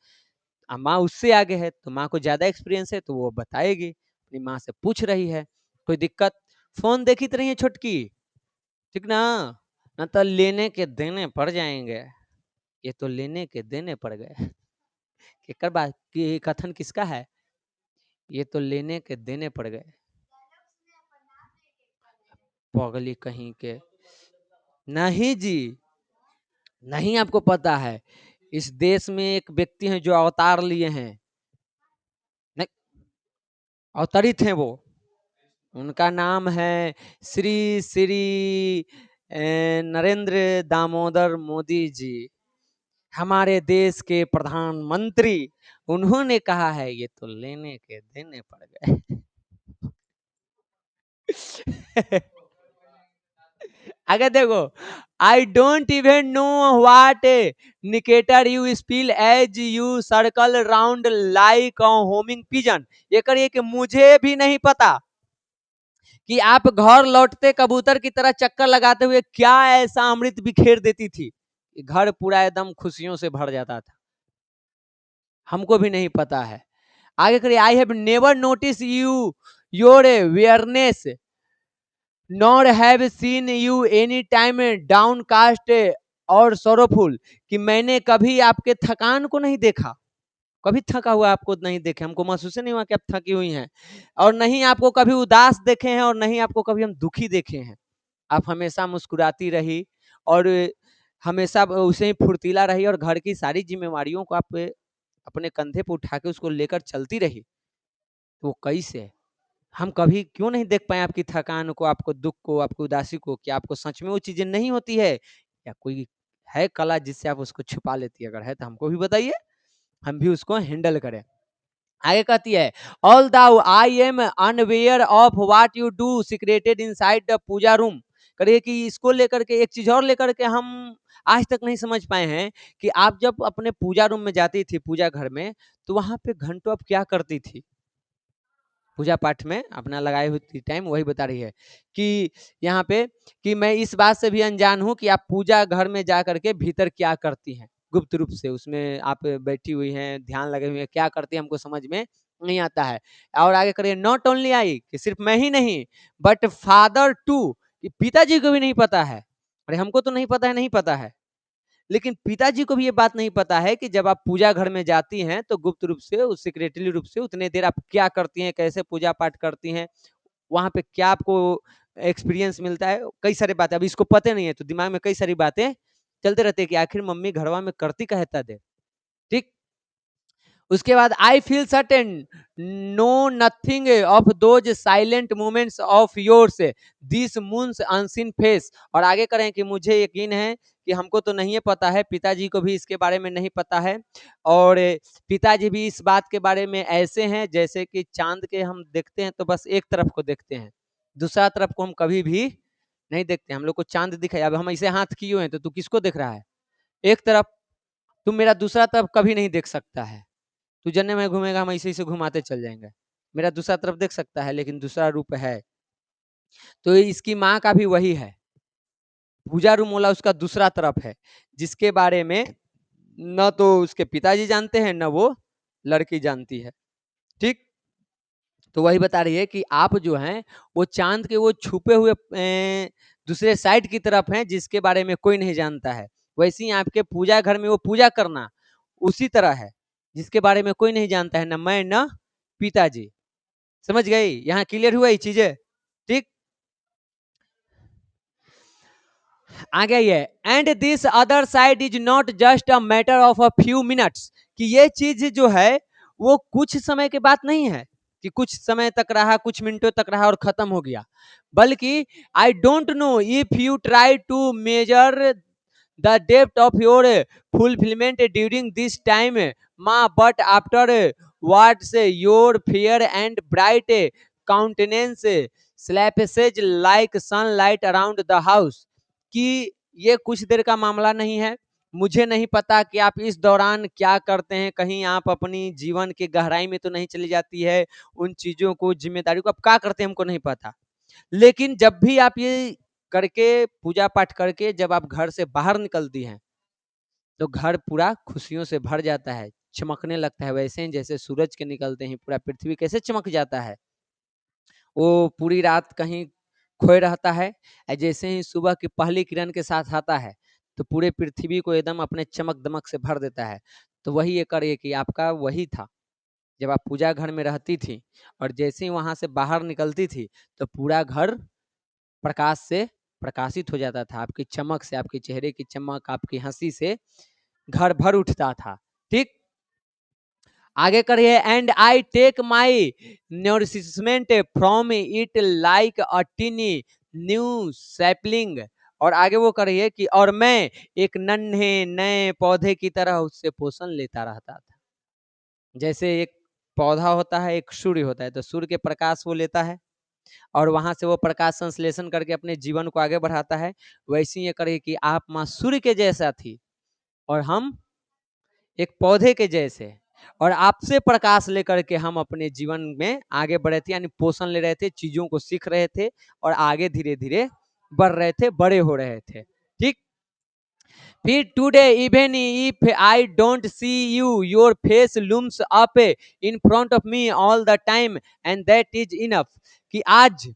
माँ उससे आगे है तो माँ को ज्यादा एक्सपीरियंस है, तो वो बताएगी। अपनी माँ से पूछ रही है, कोई दिक्कत? फोन देखी तो रही है छुटकी, ठीक ना? ना तो लेने के देने पड़ जाएंगे। ये तो लेने के देने पड़ गए। केकर बात की कथन किसका है? ये तो लेने के देने पड़ गए। पगली कहीं के। नहीं जी, नहीं आपको पता है। इस देश में एक व्यक्ति हैं जो अवतार लिए हैं, नहीं, अवतरित हैं वो। उनका नाम है श्री श्री नरेंद्र दामोदर मोदी जी, हमारे देश के प्रधानमंत्री। उन्होंने कहा है ये तो लेने के देने पड़ गए। अगर देखो, I don't even know what nectar you spill as you circle round like a homing pigeon. ये करिए कि मुझे भी नहीं पता कि आप घर लौटते कबूतर की तरह चक्कर लगाते हुए क्या ऐसा अमृत बिखेर देती थी, घर पूरा एकदम खुशियों से भर जाता था। हमको भी नहीं पता है। आगे करिए, I have never notice you your awareness nor have seen you any time downcast or sorrowful, कि मैंने कभी आपके थकान को नहीं देखा, कभी थका हुआ आपको नहीं देखे, हमको महसूस नहीं हुआ कि आप थकी हुई हैं, और नहीं आपको कभी उदास देखे हैं, और नहीं आपको कभी हम दुखी देखे हैं। आप हमेशा मुस्कुराती रही, और हमेशा उसे ही फुर्तीला रही, और घर की सारी जिम्मेवारियों को आप अपने कंधे पर उठा के उसको लेकर चलती रही। तो वो कैसे, हम कभी क्यों नहीं देख पाए आपकी थकान को, आपको दुख को, आपकी उदासी को? क्या आपको सच में वो चीजें नहीं होती है, या कोई है कला जिससे आप उसको छुपा लेती है? अगर है तो हमको भी बताइए, हम भी उसको हैंडल करें। आगे कहती है, although I am unaware of what you do secreted inside the puja room. करिए कि इसको लेकर के एक चीज और लेकर के हम आज तक नहीं समझ पाए हैं कि आप जब अपने पूजा रूम में जाती थी, पूजा घर में, तो वहां पे घंटों आप क्या करती थी? पूजा पाठ में अपना लगाई हुई थी टाइम, वही बता रही है कि यहाँ पे, कि मैं इस बात से भी अनजान हूँ कि आप पूजा घर में जा करके भीतर क्या करती हैं, गुप्त रूप से उसमें आप बैठी हुई हैं, ध्यान लगे हुए हैं, क्या करती हैं हमको समझ में नहीं आता है। और आगे करिए, नॉट ओनली आई, कि सिर्फ मैं ही नहीं, बट फादर टू, कि पिताजी को भी नहीं पता है। अरे हमको तो नहीं पता है, नहीं पता है, लेकिन पिताजी को भी ये बात नहीं पता है कि जब आप पूजा घर में जाती हैं तो गुप्त रूप से, उस सिक्रेटली रूप से उतने देर आप क्या करती हैं, कैसे पूजा पाठ करती हैं, वहां पे क्या आपको एक्सपीरियंस मिलता है, कई सारी बातें अब इसको पता नहीं है, तो दिमाग में कई सारी बातें चलते रहते हैं कि आखिर मम्मी घरवा में करती का है दे। ठीक, उसके बाद I feel certain know nothing of those silent moments of yours this moon's unseen face. और आगे करें कि मुझे यकीन है कि हमको तो नहीं पता है, पिताजी को भी इसके बारे में नहीं पता है, और पिताजी भी इस बात के बारे में ऐसे हैं जैसे कि चांद के हम देखते हैं तो बस एक तरफ को देखते हैं, दूसरा तरफ को हम कभी भी नहीं देखते। हम लोग को चांद दिखाई, अब हम इसे हाथ किए हैं तो तू किसको देख रहा है? एक तरफ, तुम मेरा दूसरा तरफ कभी नहीं देख सकता है। तू जन्ने में घूमेगा, हम ऐसे ऐसे घुमाते चल जाएंगे, मेरा दूसरा तरफ देख सकता है, लेकिन दूसरा रूप है। तो इसकी माँ का भी वही है, पूजा रूम वाला उसका दूसरा तरफ है, जिसके बारे में न तो उसके पिताजी जानते हैं, न वो लड़की जानती है। ठीक, तो वही बता रही है कि आप जो हैं वो चांद के वो छुपे हुए दूसरे साइड की तरफ हैं, जिसके बारे में कोई नहीं जानता है। वैसे ही आपके पूजा घर में वो पूजा करना उसी तरह है, जिसके बारे में कोई नहीं जानता है, न मैं न पिताजी। समझ गई? यहाँ क्लियर हुआ ये चीजें? ठीक, आगे ये, and this other side is not just a matter of a few minutes, कि ये चीज जो है वो कुछ समय के बात नहीं है, कि कुछ समय तक रहा, कुछ मिनटों तक रहा और खत्म हो गया, बल्कि I don't know if you try to measure the depth of your fulfillment during this time, ma, but after what's your fear and bright countenance slashes like sunlight around the house, कि ये कुछ देर का मामला नहीं है, मुझे नहीं पता कि आप इस दौरान क्या करते हैं, कहीं आप अपनी जीवन की गहराई में तो नहीं चली जाती है, उन चीजों को, जिम्मेदारी को आप क्या करते हैं हमको नहीं पता, लेकिन जब भी आप ये करके, पूजा पाठ करके जब आप घर से बाहर निकलती हैं तो घर पूरा खुशियों से भर जाता है, चमकने लगता है, वैसे ही जैसे सूरज के निकलते ही पूरा पृथ्वी कैसे चमक जाता है, वो पूरी रात कहीं खोए रहता है, जैसे ही सुबह की पहली किरण के साथ आता है तो पूरे पृथ्वी को एकदम अपने चमक दमक से भर देता है। तो वही ये करिए कि आपका वही था, जब आप पूजा घर में रहती थी और जैसे ही वहां से बाहर निकलती थी तो पूरा घर प्रकाश से प्रकाशित हो जाता था, आपकी चमक से, आपके चेहरे की चमक, आपकी हंसी से घर भर उठता था। ठीक, आगे करिए, and I take my nourishment from it like a tiny new sapling. और आगे वो करिए कि और मैं एक नन्हे नए पौधे की तरह उससे पोषण लेता रहता था। जैसे एक पौधा होता है, एक सूर्य होता है, तो सूर्य के प्रकाश वो लेता है और वहां से वो प्रकाश संश्लेषण करके अपने जीवन को आगे बढ़ाता है। वैसे ही ये करिए कि आप माँ सूर्य के जैसा थी और हम एक पौधे के जैसे, और आपसे प्रकाश लेकर के हम अपने जीवन में आगे बढ़े थे, यानी पोषण ले रहे थे, चीजों को सीख रहे थे और आगे धीरे धीरे बढ़ रहे थे, बड़े हो रहे थे। ठीक, फिर today even if I don't see you your face looms up in front of me all the time and that is enough. कि आज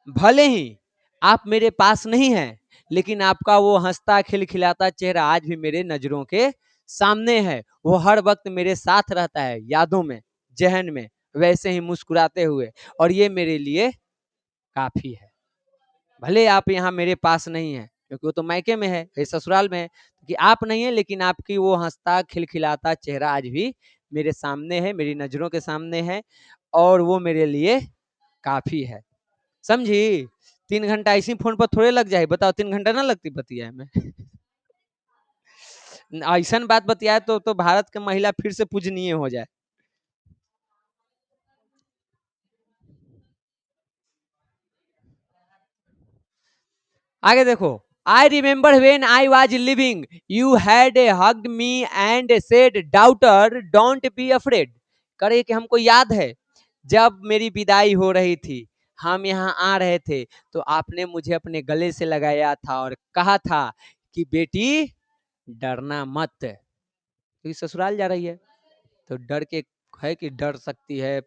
भले ही आप मेरे पास नहीं हैं, लेकिन आपका वो हंसता खिलखिलाता चेहरा आज भी मेरे नजरों के सामने है। वो हर वक्त मेरे साथ रहता है, यादों में, जहन में, वैसे ही मुस्कुराते हुए, और ये मेरे लिए काफी है। भले आप यहाँ मेरे पास नहीं है, क्योंकि वो तो मायके में है, ये ससुराल में है, कि आप नहीं है, लेकिन आपकी वो हंसता खिलखिलाता चेहरा आज भी मेरे सामने है, मेरी नजरों के सामने है, और वो मेरे लिए काफी है। समझी? 3 घंटा इसी फोन पर थोड़े लग जाए, बताओ 3 घंटा ना लगती बतिया में। ऐसा बात बतियाए तो भारत के महिला फिर से पूजनीय हो जाए। आगे देखो, I remember when I was living you had hugged me and said daughter don't be afraid. करे कि हमको याद है जब मेरी विदाई हो रही थी, हम यहाँ आ रहे थे, तो आपने मुझे अपने गले से लगाया था और कहा था कि बेटी डरना मत, क्योंकि ससुराल जा रही है तो डर के है कि डर सकती है,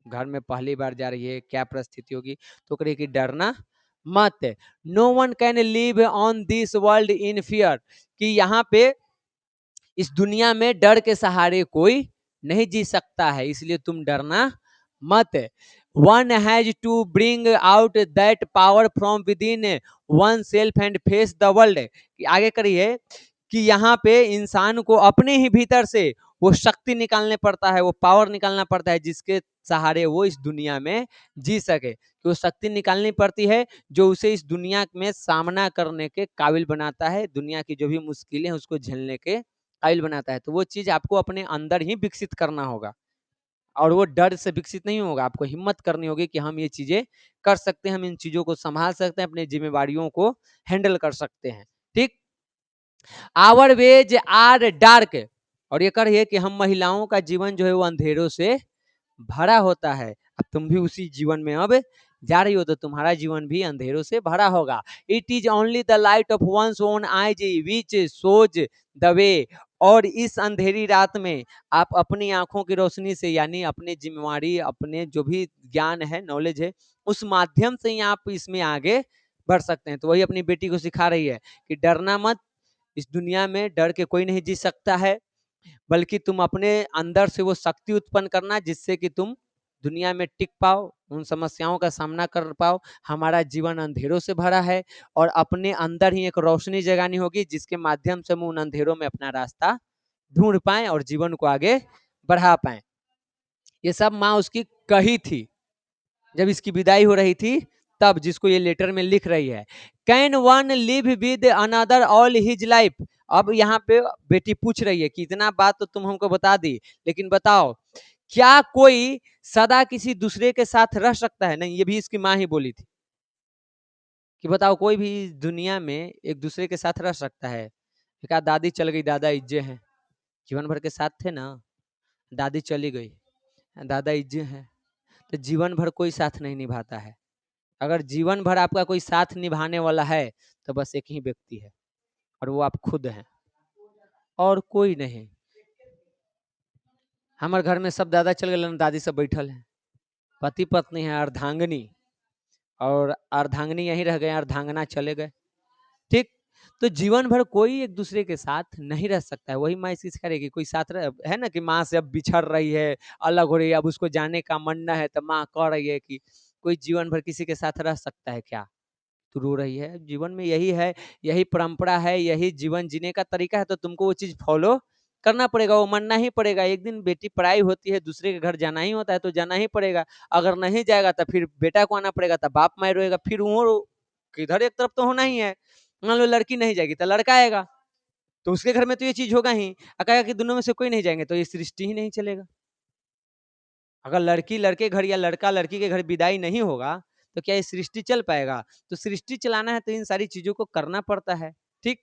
घर में पहली बार जा रही है, क्या परिस्थिति होगी, तो करे कि डरना मत। No one can live on this world in fear. कि यहाँ पे इस दुनिया में डर के सहारे कोई नहीं जी सकता है, इसलिए तुम डरना मत। One has to bring out that power from within oneself and face the world. आगे करिए कि यहाँ पे इंसान को अपने ही भीतर से वो शक्ति निकालने पड़ता है, वो पावर निकालना पड़ता है, जिसके सहारे वो इस दुनिया में जी सके। तो शक्ति निकालनी पड़ती है जो उसे इस दुनिया में सामना करने के काबिल बनाता है, दुनिया की जो भी मुश्किलें हैं उसको झेलने के काबिल बनाता है। तो वो चीज आपको अपने अंदर ही विकसित करना होगा, और वो डर से विकसित नहीं होगा, आपको हिम्मत करनी होगी कि हम ये चीजें कर सकते हैं, हम इन चीजों को संभाल सकते हैं, अपनी जिम्मेवारियों को हैंडल कर सकते हैं। ठीक, आवर वेज आर डार्क। और ये कर है कि हम महिलाओं का जीवन जो है वो अंधेरों से भरा होता है। अब तुम भी उसी जीवन में अब जा रही हो, तो तुम्हारा जीवन भी अंधेरों से भरा होगा। It is only the light of one's own eyes which shows the way. और इस अंधेरी रात में आप अपनी आंखों की रोशनी से, यानी अपनी जिम्मेवारी, अपने जो भी ज्ञान है, नॉलेज है, उस माध्यम से ही आप इसमें आगे बढ़ सकते हैं। तो वही अपनी बेटी को सिखा रही है कि डरना मत, इस दुनिया में डर के कोई नहीं जी सकता है, बल्कि तुम अपने अंदर से वो शक्ति उत्पन्न करना जिससे कि तुम दुनिया में टिक पाओ, उन समस्याओं का सामना कर पाओ। हमारा जीवन अंधेरों से भरा है और अपने अंदर ही एक रोशनी जगानी होगी जिसके माध्यम से हम उन अंधेरों में अपना रास्ता ढूंढ पाए और जीवन को आगे बढ़ा पाए। ये सब माँ उसकी कही थी जब इसकी विदाई हो रही थी, तब, जिसको ये लेटर में लिख रही है। Can one live with another all his life. अब यहाँ पे बेटी पूछ रही है कि इतना बात तो तुम हमको बता दी, लेकिन बताओ क्या कोई सदा किसी दूसरे के साथ रह सकता है? नहीं, ये भी इसकी माँ ही बोली थी कि बताओ कोई भी दुनिया में एक दूसरे के साथ रह सकता है? कहा दादी चल गई, दादा इज्जे हैं, जीवन भर के साथ थे ना, दादी चली गई, दादा इज्जे हैं। तो जीवन भर कोई साथ नहीं निभाता है। अगर जीवन भर आपका कोई साथ निभाने वाला है तो बस एक ही व्यक्ति है, और वो आप खुद हैं, और कोई नहीं। हमारे घर में सब दादा चल गए, दादी सब बैठल है, पति पत्नी है, अर्धांगनी, और अर्धांगनी यहीं रह गए, अर्धांगना चले गए। ठीक, तो जीवन भर कोई एक दूसरे के साथ नहीं रह सकता है। वही माँ इसी सिखा रही कि कोई साथ है ना, कि माँ से अब बिछड़ रही है, अलग हो रही है, अब उसको जाने का मन न है, तो माँ कह रही है कि कोई जीवन भर किसी के साथ रह सकता है क्या? तू रो रही है, जीवन में यही है, यही परंपरा है, यही जीवन जीने का तरीका है, तो तुमको वो चीज फॉलो करना पड़ेगा, वो मानना ही पड़ेगा। एक दिन बेटी पराई होती है, दूसरे के घर जाना ही होता है, तो जाना ही पड़ेगा। अगर नहीं जाएगा तो फिर बेटा को आना पड़ेगा, तो बाप मार रोएगा, फिर वो किधर एक तरफ तो होना ही है। मान लो लड़की नहीं जाएगी तो लड़का आएगा, तो उसके घर में तो ये चीज होगा ही। कहेगा कि दोनों में से कोई नहीं जाएंगे तो ये सृष्टि ही नहीं चलेगा। अगर लड़की लड़के घर या लड़का लड़की के घर विदाई नहीं होगा तो क्या ये सृष्टि चल पाएगा? तो सृष्टि चलाना है तो इन सारी चीजों को करना पड़ता है। ठीक,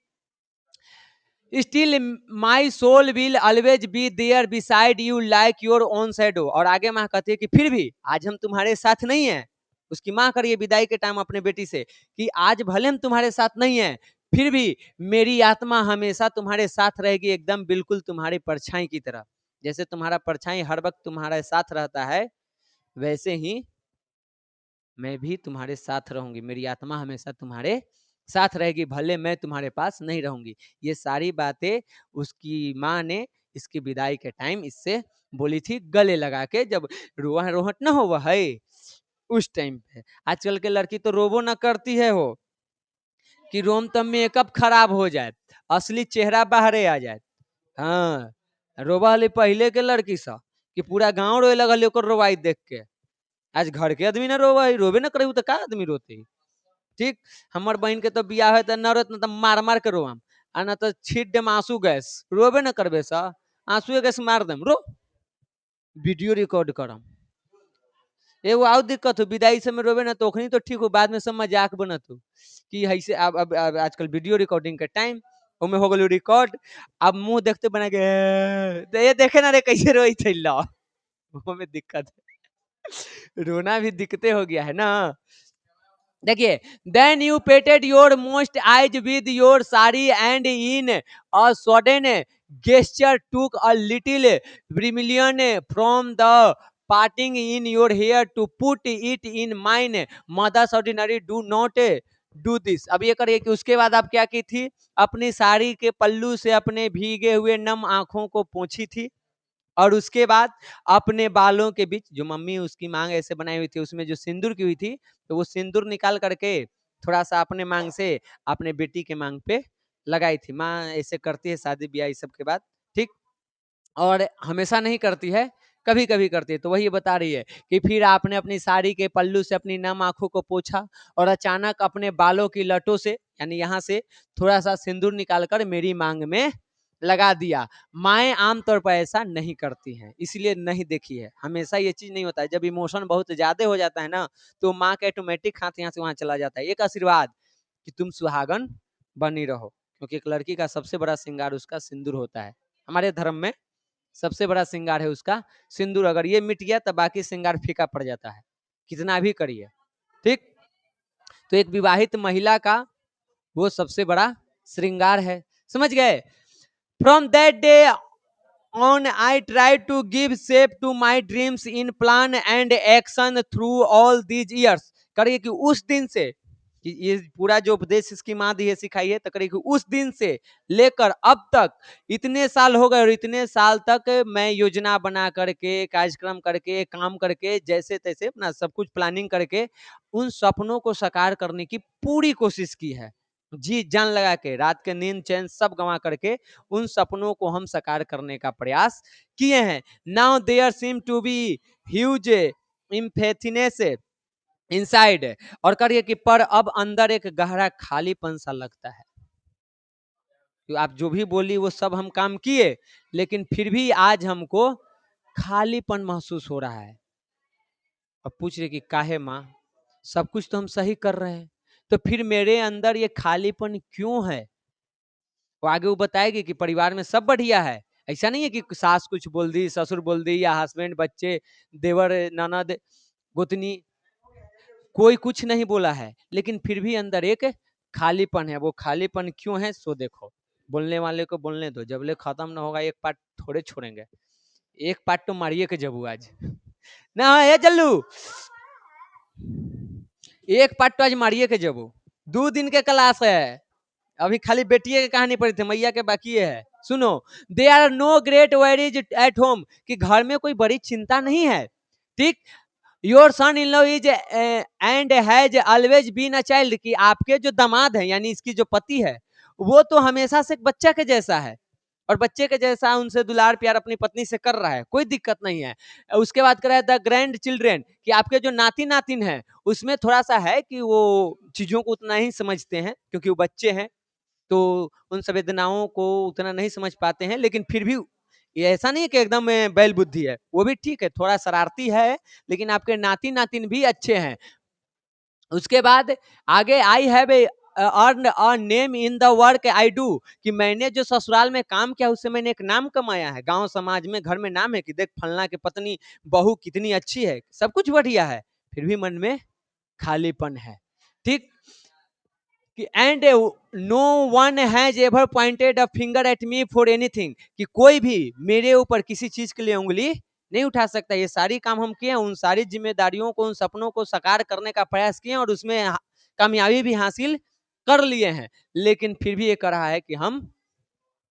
still my soul will always be there beside you like your own shadow. और आगे माँ कहती है कि फिर भी आज हम तुम्हारे साथ नहीं है। उसकी माँ करिए विदाई के टाइम अपने बेटी से कि आज भले हम तुम्हारे साथ नहीं है, फिर भी मेरी आत्मा हमेशा तुम्हारे साथ रहेगी, एकदम बिल्कुल तुम्हारी परछाई की तरह। जैसे तुम्हारा परछाई हर वक्त तुम्हारे साथ रहता है, वैसे ही मैं भी तुम्हारे साथ रहूंगी, मेरी आत्मा हमेशा तुम्हारे साथ रहेगी, भले मैं तुम्हारे पास नहीं रहूंगी। ये सारी बातें उसकी माँ ने इसकी विदाई के टाइम इससे बोली थी, गले लगा के, जब रोह रोहट ना हो वह है उस टाइम पे। आजकल के लड़की तो रोबो ना करती है हो कि रोम तब मेकअप खराब हो जाए, असली चेहरा बाहरे आ जाए। हाँ, रोबा हले पहले के लड़की सा कि पूरा गांव रोए लगल ओकर रोवाई देख के। आज घर के आदमी ना रोवा, रोबे ना करे तो का आदमी रोते। ठीक, हमार बहन के तो बियाह है तो न रोत, न तो मार मार के रोम, आ न तो छीट देम आंसू गैस। रोबे ना करबे सा, आंसू गैस मार देम, रो वीडियो रिकॉर्ड करम। एगो और दिक्कत हो, विदाई समय रोबे ना तो ओखनी तो ठीक हो, बाद में सब मजाक बनत हो कि ऐसे। अब आजकल वीडियो रिकॉर्डिंग के टाइम ओमे हो गलो रिकॉर्ड, अब मुंह देखते बना के तो ये देखे ना रे कैसे रोई थे ला। में दिक्कत है, रोना भी दिक्कतें हो गया है ना। देखिए, then you patted your moist eyes with your sari and in a sudden gesture took a little vermilion from the parting in your hair to put it in mine. Mother's ordinary do not do this. अब ये करिए कि उसके बाद आप क्या की थी, अपनी साड़ी के पल्लू से अपने भीगे हुए नम आंखों को पोंछी थी, और उसके बाद अपने बालों के बीच जो मम्मी उसकी मांग ऐसे बनाई हुई थी उसमें जो सिंदूर की हुई थी, तो वो सिंदूर निकाल करके थोड़ा सा अपने मांग से अपने बेटी के मांग पे लगाई थी। माँ ऐसे करती है शादी ब्याह इस सब के बाद। ठीक, और हमेशा नहीं करती है, कभी कभी करती है। तो वही बता रही है कि फिर आपने अपनी साड़ी के पल्लू से अपनी नम आंखों को पोछा और अचानक अपने बालों की लटों से यानी यहाँ से थोड़ा सा सिंदूर निकालकर मेरी मांग में लगा दिया। माएँ आमतौर पर ऐसा नहीं करती हैं, इसलिए नहीं देखी है। हमेशा ये चीज नहीं होता है, जब इमोशन बहुत ज्यादा हो जाता है ना, तो माँ का ऑटोमेटिक हाथ यहाँ से वहां चला जाता है, एक आशीर्वाद कि तुम सुहागन बनी रहो। क्योंकि एक लड़की का सबसे बड़ा श्रृंगार उसका सिंदूर होता है। हमारे धर्म में सबसे बड़ा श्रृंगार है उसका सिंदूर। अगर ये मिट गया तो बाकी श्रृंगार फीका पड़ जाता है, कितना भी करिए। ठीक, तो एक विवाहित महिला का वो सबसे बड़ा श्रृंगार है, समझ गए। From that day on I tried to give shape to my dreams in plan and action through all these years. करिए कि उस दिन से, कि ये पूरा जो उपदेश इसकी माँ दी है सिखाई है, तो करिए कि उस दिन से लेकर अब तक इतने साल हो गए, और इतने साल तक मैं योजना बना करके, कार्यक्रम करके, काम करके, जैसे तैसे अपना सब कुछ प्लानिंग करके उन सपनों को साकार करने की पूरी कोशिश की है। जी जान लगा के, रात के नींद चैन सब गंवा करके उन सपनों को हम साकार करने का प्रयास किए हैं। Now there seem to be huge emptiness inside. और करिए कि पर अब अंदर एक गहरा खालीपन सा लगता है। तो आप जो भी बोली वो सब हम काम किए, लेकिन फिर भी आज हमको खालीपन महसूस हो रहा है। अब पूछ रहे कि काहे माँ, सब कुछ तो हम सही कर रहे हैं, तो फिर मेरे अंदर ये खालीपन क्यों है? वो आगे वो बताएगी कि परिवार में सब बढ़िया है, ऐसा नहीं है कि सास कुछ बोल दी, ससुर बोल दी, या हस्बैंड, बच्चे, देवर, ननद, गोतनी, कोई कुछ नहीं बोला है, लेकिन फिर भी अंदर एक खालीपन है। वो खालीपन क्यों है सो देखो। बोलने वाले को बोलने दो, जब ले खत्म ना होगा एक पार्ट थोड़े छोड़ेंगे, एक पार्ट तो मारिए के जबू आज ना है जल्लू, एक पार्ट तो आज मारिए के जबू। 2 दिन के क्लास है, अभी खाली बेटिए की कहानी पढ़ी थी, मैया के बाकी है। सुनो, there are no great worries at home, कि घर में कोई बड़ी चिंता नहीं है। ठीक, your son in law is and has always been a child, कि आपके जो दामाद है यानी इसकी जो पति है वो तो हमेशा से एक बच्चा के जैसा है और बच्चे के जैसा उनसे दुलार प्यार अपनी पत्नी से कर रहा है, कोई दिक्कत नहीं है। उसके बाद कर रहा है द ग्रैंड चिल्ड्रेन, कि आपके जो नाती नातिन है उसमें थोड़ा सा है कि वो चीजों को उतना ही समझते हैं क्योंकि वो बच्चे हैं, तो उन संवेदनाओं को उतना नहीं समझ पाते हैं, लेकिन फिर भी ये ऐसा नहीं है कि एकदम बैल बुद्धि है, वो भी ठीक है, थोड़ा शरारती है, लेकिन आपके नाती नातिन भी अच्छे हैं। उसके बाद आगे I have earn a name in the work I do, कि मैंने जो ससुराल में काम किया उससे मैंने एक नाम कमाया है, गांव समाज में घर में नाम है कि देख फलना की पत्नी बहू कितनी अच्छी है, सब कुछ बढ़िया है, फिर भी मन में खालीपन है। ठीक, कि and no one has ever pointed a finger at me for anything, कि कोई भी मेरे ऊपर किसी चीज के लिए उंगली नहीं उठा सकता। ये सारी काम हम किए, उन सारी जिम्मेदारियों को, उन सपनों को साकार करने का प्रयास किए और उसमें कामयाबी भी हासिल कर लिए हैं, लेकिन फिर भी ये कह रहा है कि हम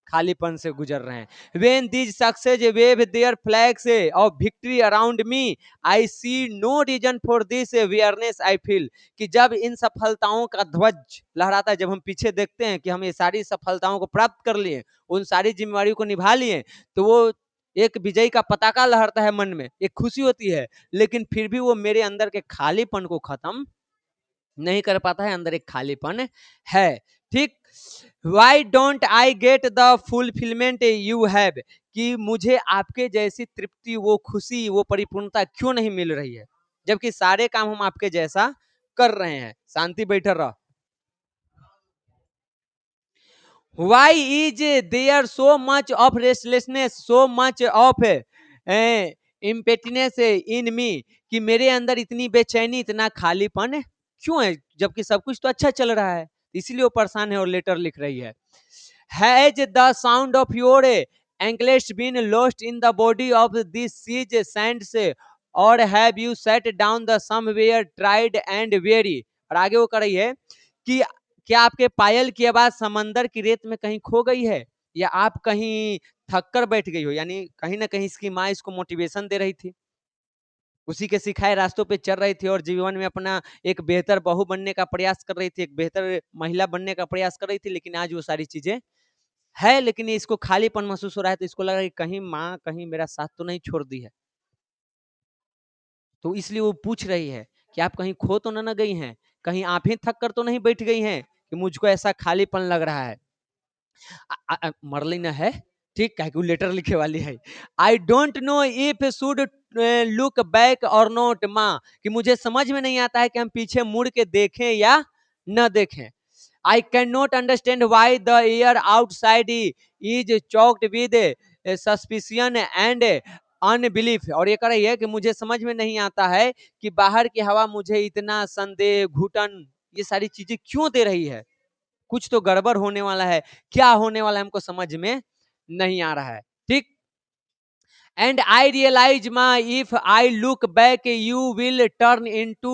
खालीपन से गुजर रहे हैं। When these success wave their flags of victory around me, I see no reason for this awareness I feel, कि जब इन सफलताओं का ध्वज लहराता है, जब हम पीछे देखते हैं कि हम ये सारी सफलताओं को प्राप्त कर लिए, उन सारी जिम्मेवारियों को निभा लिए, तो वो एक विजय का पताका लहरता है मन में, एक खुशी होती है, लेकिन फिर भी वो मेरे अंदर के खालीपन को खत्म नहीं कर पाता है, अंदर एक खालीपन है। ठीक, why don't I get the fulfilment you have, कि मुझे आपके जैसी तृप्ति, वो खुशी, वो परिपूर्णता क्यों नहीं मिल रही है, जबकि सारे काम हम आपके जैसा कर रहे हैं। शांति बैठे रहो। Why is there so much of restlessness, so much of impotence in me, कि मेरे अंदर इतनी बेचैनी, इतना खालीपन क्यों है, जबकि सब कुछ तो अच्छा चल रहा है, इसीलिए वो परेशान है और लेटर लिख रही है। Has the sound of your anklets been lost in the body of this siege sands, or have you sat down the somewhere tried and weary, और आगे वो कर रही है कि क्या आपके पायल की आवाज समंदर की रेत में कहीं खो गई है, या आप कहीं थक कर बैठ गई हो, यानी कहीं ना कहीं इसकी माँ इसको मोटिवेशन दे रही थी, उसी के सिखाए रास्तों पे चल रही थी और जीवन में अपना एक बेहतर बहू बनने का प्रयास कर रही थी, एक बेहतर महिला बनने का प्रयास कर रही थी, लेकिन आज वो सारी चीजें है, लेकिन इसको खालीपन महसूस हो रहा है, तो इसको लग रहा है कि कहीं माँ कहीं मेरा साथ तो नहीं छोड़ दी है, तो इसलिए वो पूछ रही है कि आप कहीं खो तो ना गई हैं, कहीं आप ही थक कर तो नहीं बैठ गई हैं कि मुझको ऐसा खालीपन लग रहा है। मरलिन है, ठीक, कैलकुलेटर लिखे वाली है। आई don't know if should look back और नॉट, माँ, कि मुझे समझ में नहीं आता है कि हम पीछे मुड़ के देखें या न देखें। I cannot understand why the air outside is choked with suspicion and unbelief, और ये कह रही है कि मुझे समझ में नहीं आता है कि बाहर की हवा मुझे इतना संदेह, घुटन, ये सारी चीजें क्यों दे रही है, कुछ तो गड़बड़ होने वाला है, क्या होने वाला है हमको समझ में नहीं आ रहा है। ठीक, and I realize, ma, if I look back, you will turn into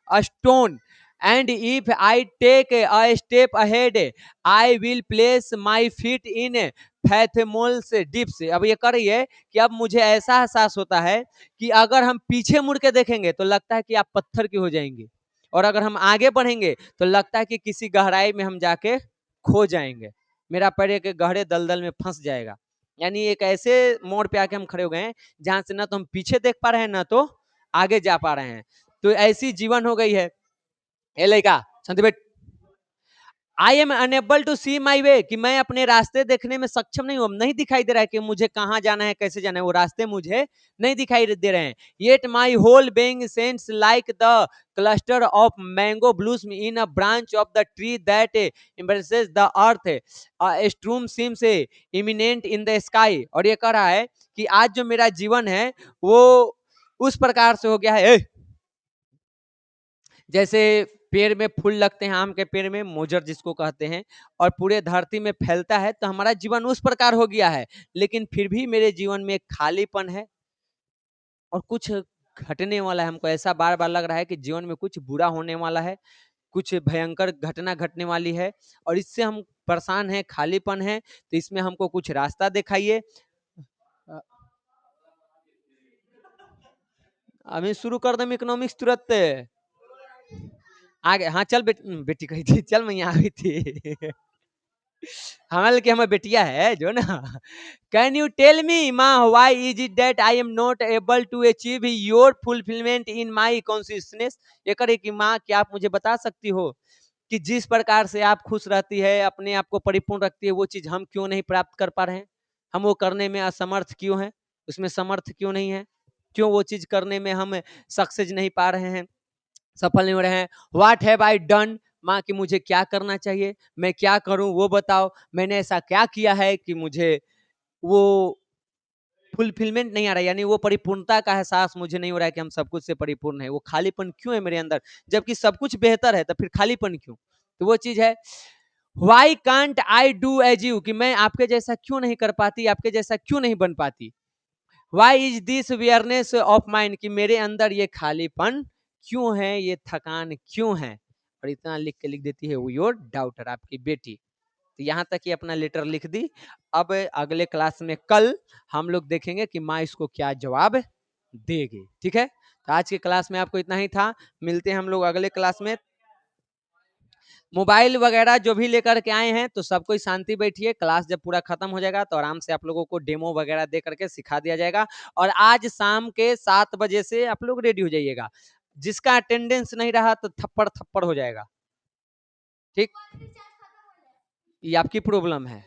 a stone, and if I take a step ahead, I will place my feet in fathomless dips। अब ये कर रही है कि अब मुझे ऐसा एहसास होता है कि अगर हम पीछे मुड़ के देखेंगे तो लगता है कि आप पत्थर की हो जाएंगे, और अगर हम आगे बढ़ेंगे तो लगता है कि किसी गहराई में हम जाके खो जाएंगे, मेरा पैर एक गहरे दलदल में फंस जाएगा। यानी एक ऐसे मोड़ पे आके हम खड़े हो गए हैं जहां से ना तो हम पीछे देख पा रहे हैं ना तो आगे जा पा रहे हैं, तो ऐसी जीवन हो गई है। ए लड़का शांति बैठ। आई एम अनेबल टू सी माई वे, कि मैं अपने रास्ते देखने में सक्षम नहीं हूं, नहीं दिखाई दे रहा है कि मुझे कहां जाना है, कैसे जाना है, वो रास्ते मुझे नहीं दिखाई दे रहे हैं। Yet my whole being sense like the cluster of mango bloom in a branch of the tree that embraces the earth, storm seems imminent in the sky, और ये कह रहा है कि आज जो मेरा जीवन है वो उस प्रकार से हो गया है, जैसे पेड़ में फूल लगते हैं, आम के पेड़ में मोजर जिसको कहते हैं, और पूरे धरती में फैलता है, तो हमारा जीवन उस प्रकार हो गया है, लेकिन फिर भी मेरे जीवन में एक खालीपन है और कुछ घटने वाला है। हमको ऐसा बार बार लग रहा है कि जीवन में कुछ बुरा होने वाला है, कुछ भयंकर घटना घटने वाली है, और इससे हम परेशान हैं, खालीपन है, तो इसमें हमको कुछ रास्ता दिखाइए। अभी शुरू कर दम इकोनॉमिक्स तुरंत आगे। हाँ चल बेटी कही थी, चल मैं यहाँ आई थी। हमारे के हमारे बेटिया है जो ना। कैन यू टेल मी माँ why is it that I am not able to achieve your fulfilment in my consciousness. ये करे कि माँ क्या आप मुझे बता सकती हो कि जिस प्रकार से आप खुश रहती है, अपने आप को परिपूर्ण रखती है, वो चीज हम क्यों नहीं प्राप्त कर पा रहे हैं? हम वो करने में असमर्थ क्यों हैं? उसमें समर्थ क्यों नहीं है? क्यों वो चीज करने में हम सक्सेस नहीं पा रहे हैं, सफल नहीं हो रहे हैं? What have I done? माँ कि मुझे क्या करना चाहिए, मैं क्या करूं वो बताओ, मैंने ऐसा क्या किया है कि मुझे वो फुलफिलमेंट नहीं आ रहा है, यानी वो परिपूर्णता का एहसास मुझे नहीं हो रहा है कि हम सब कुछ से परिपूर्ण है। वो खालीपन क्यों है मेरे अंदर, जबकि सब कुछ बेहतर है, तो फिर खालीपन क्यों? तो वो चीज है why can't I do as you, कि मैं आपके जैसा क्यों नहीं कर पाती, आपके जैसा क्यों नहीं बन पाती। Why is this awareness of mind, कि मेरे अंदर ये खालीपन क्यों है, ये थकान क्यों है। और इतना लिख के लिख देती है वो योर डाउटर, आपकी बेटी। तो यहाँ तक ये अपना लेटर लिख दी। अब अगले क्लास में कल हम लोग देखेंगे कि माँ इसको क्या जवाब देगी। ठीक है, तो आज के क्लास में आपको इतना ही था। मिलते हैं हम लोग अगले क्लास में। मोबाइल वगैरह जो भी लेकर के आए हैं तो सब कोई शांति बैठिए। क्लास जब पूरा खत्म हो जाएगा तो आराम से आप लोगों को डेमो वगैरह दे करके सिखा दिया जाएगा। और आज शाम के 7 बजे से आप लोग रेडी हो जाइएगा। जिसका अटेंडेंस नहीं रहा तो थप्पड़ थप्पड़ हो जाएगा। ठीक, ये आपकी प्रॉब्लम है।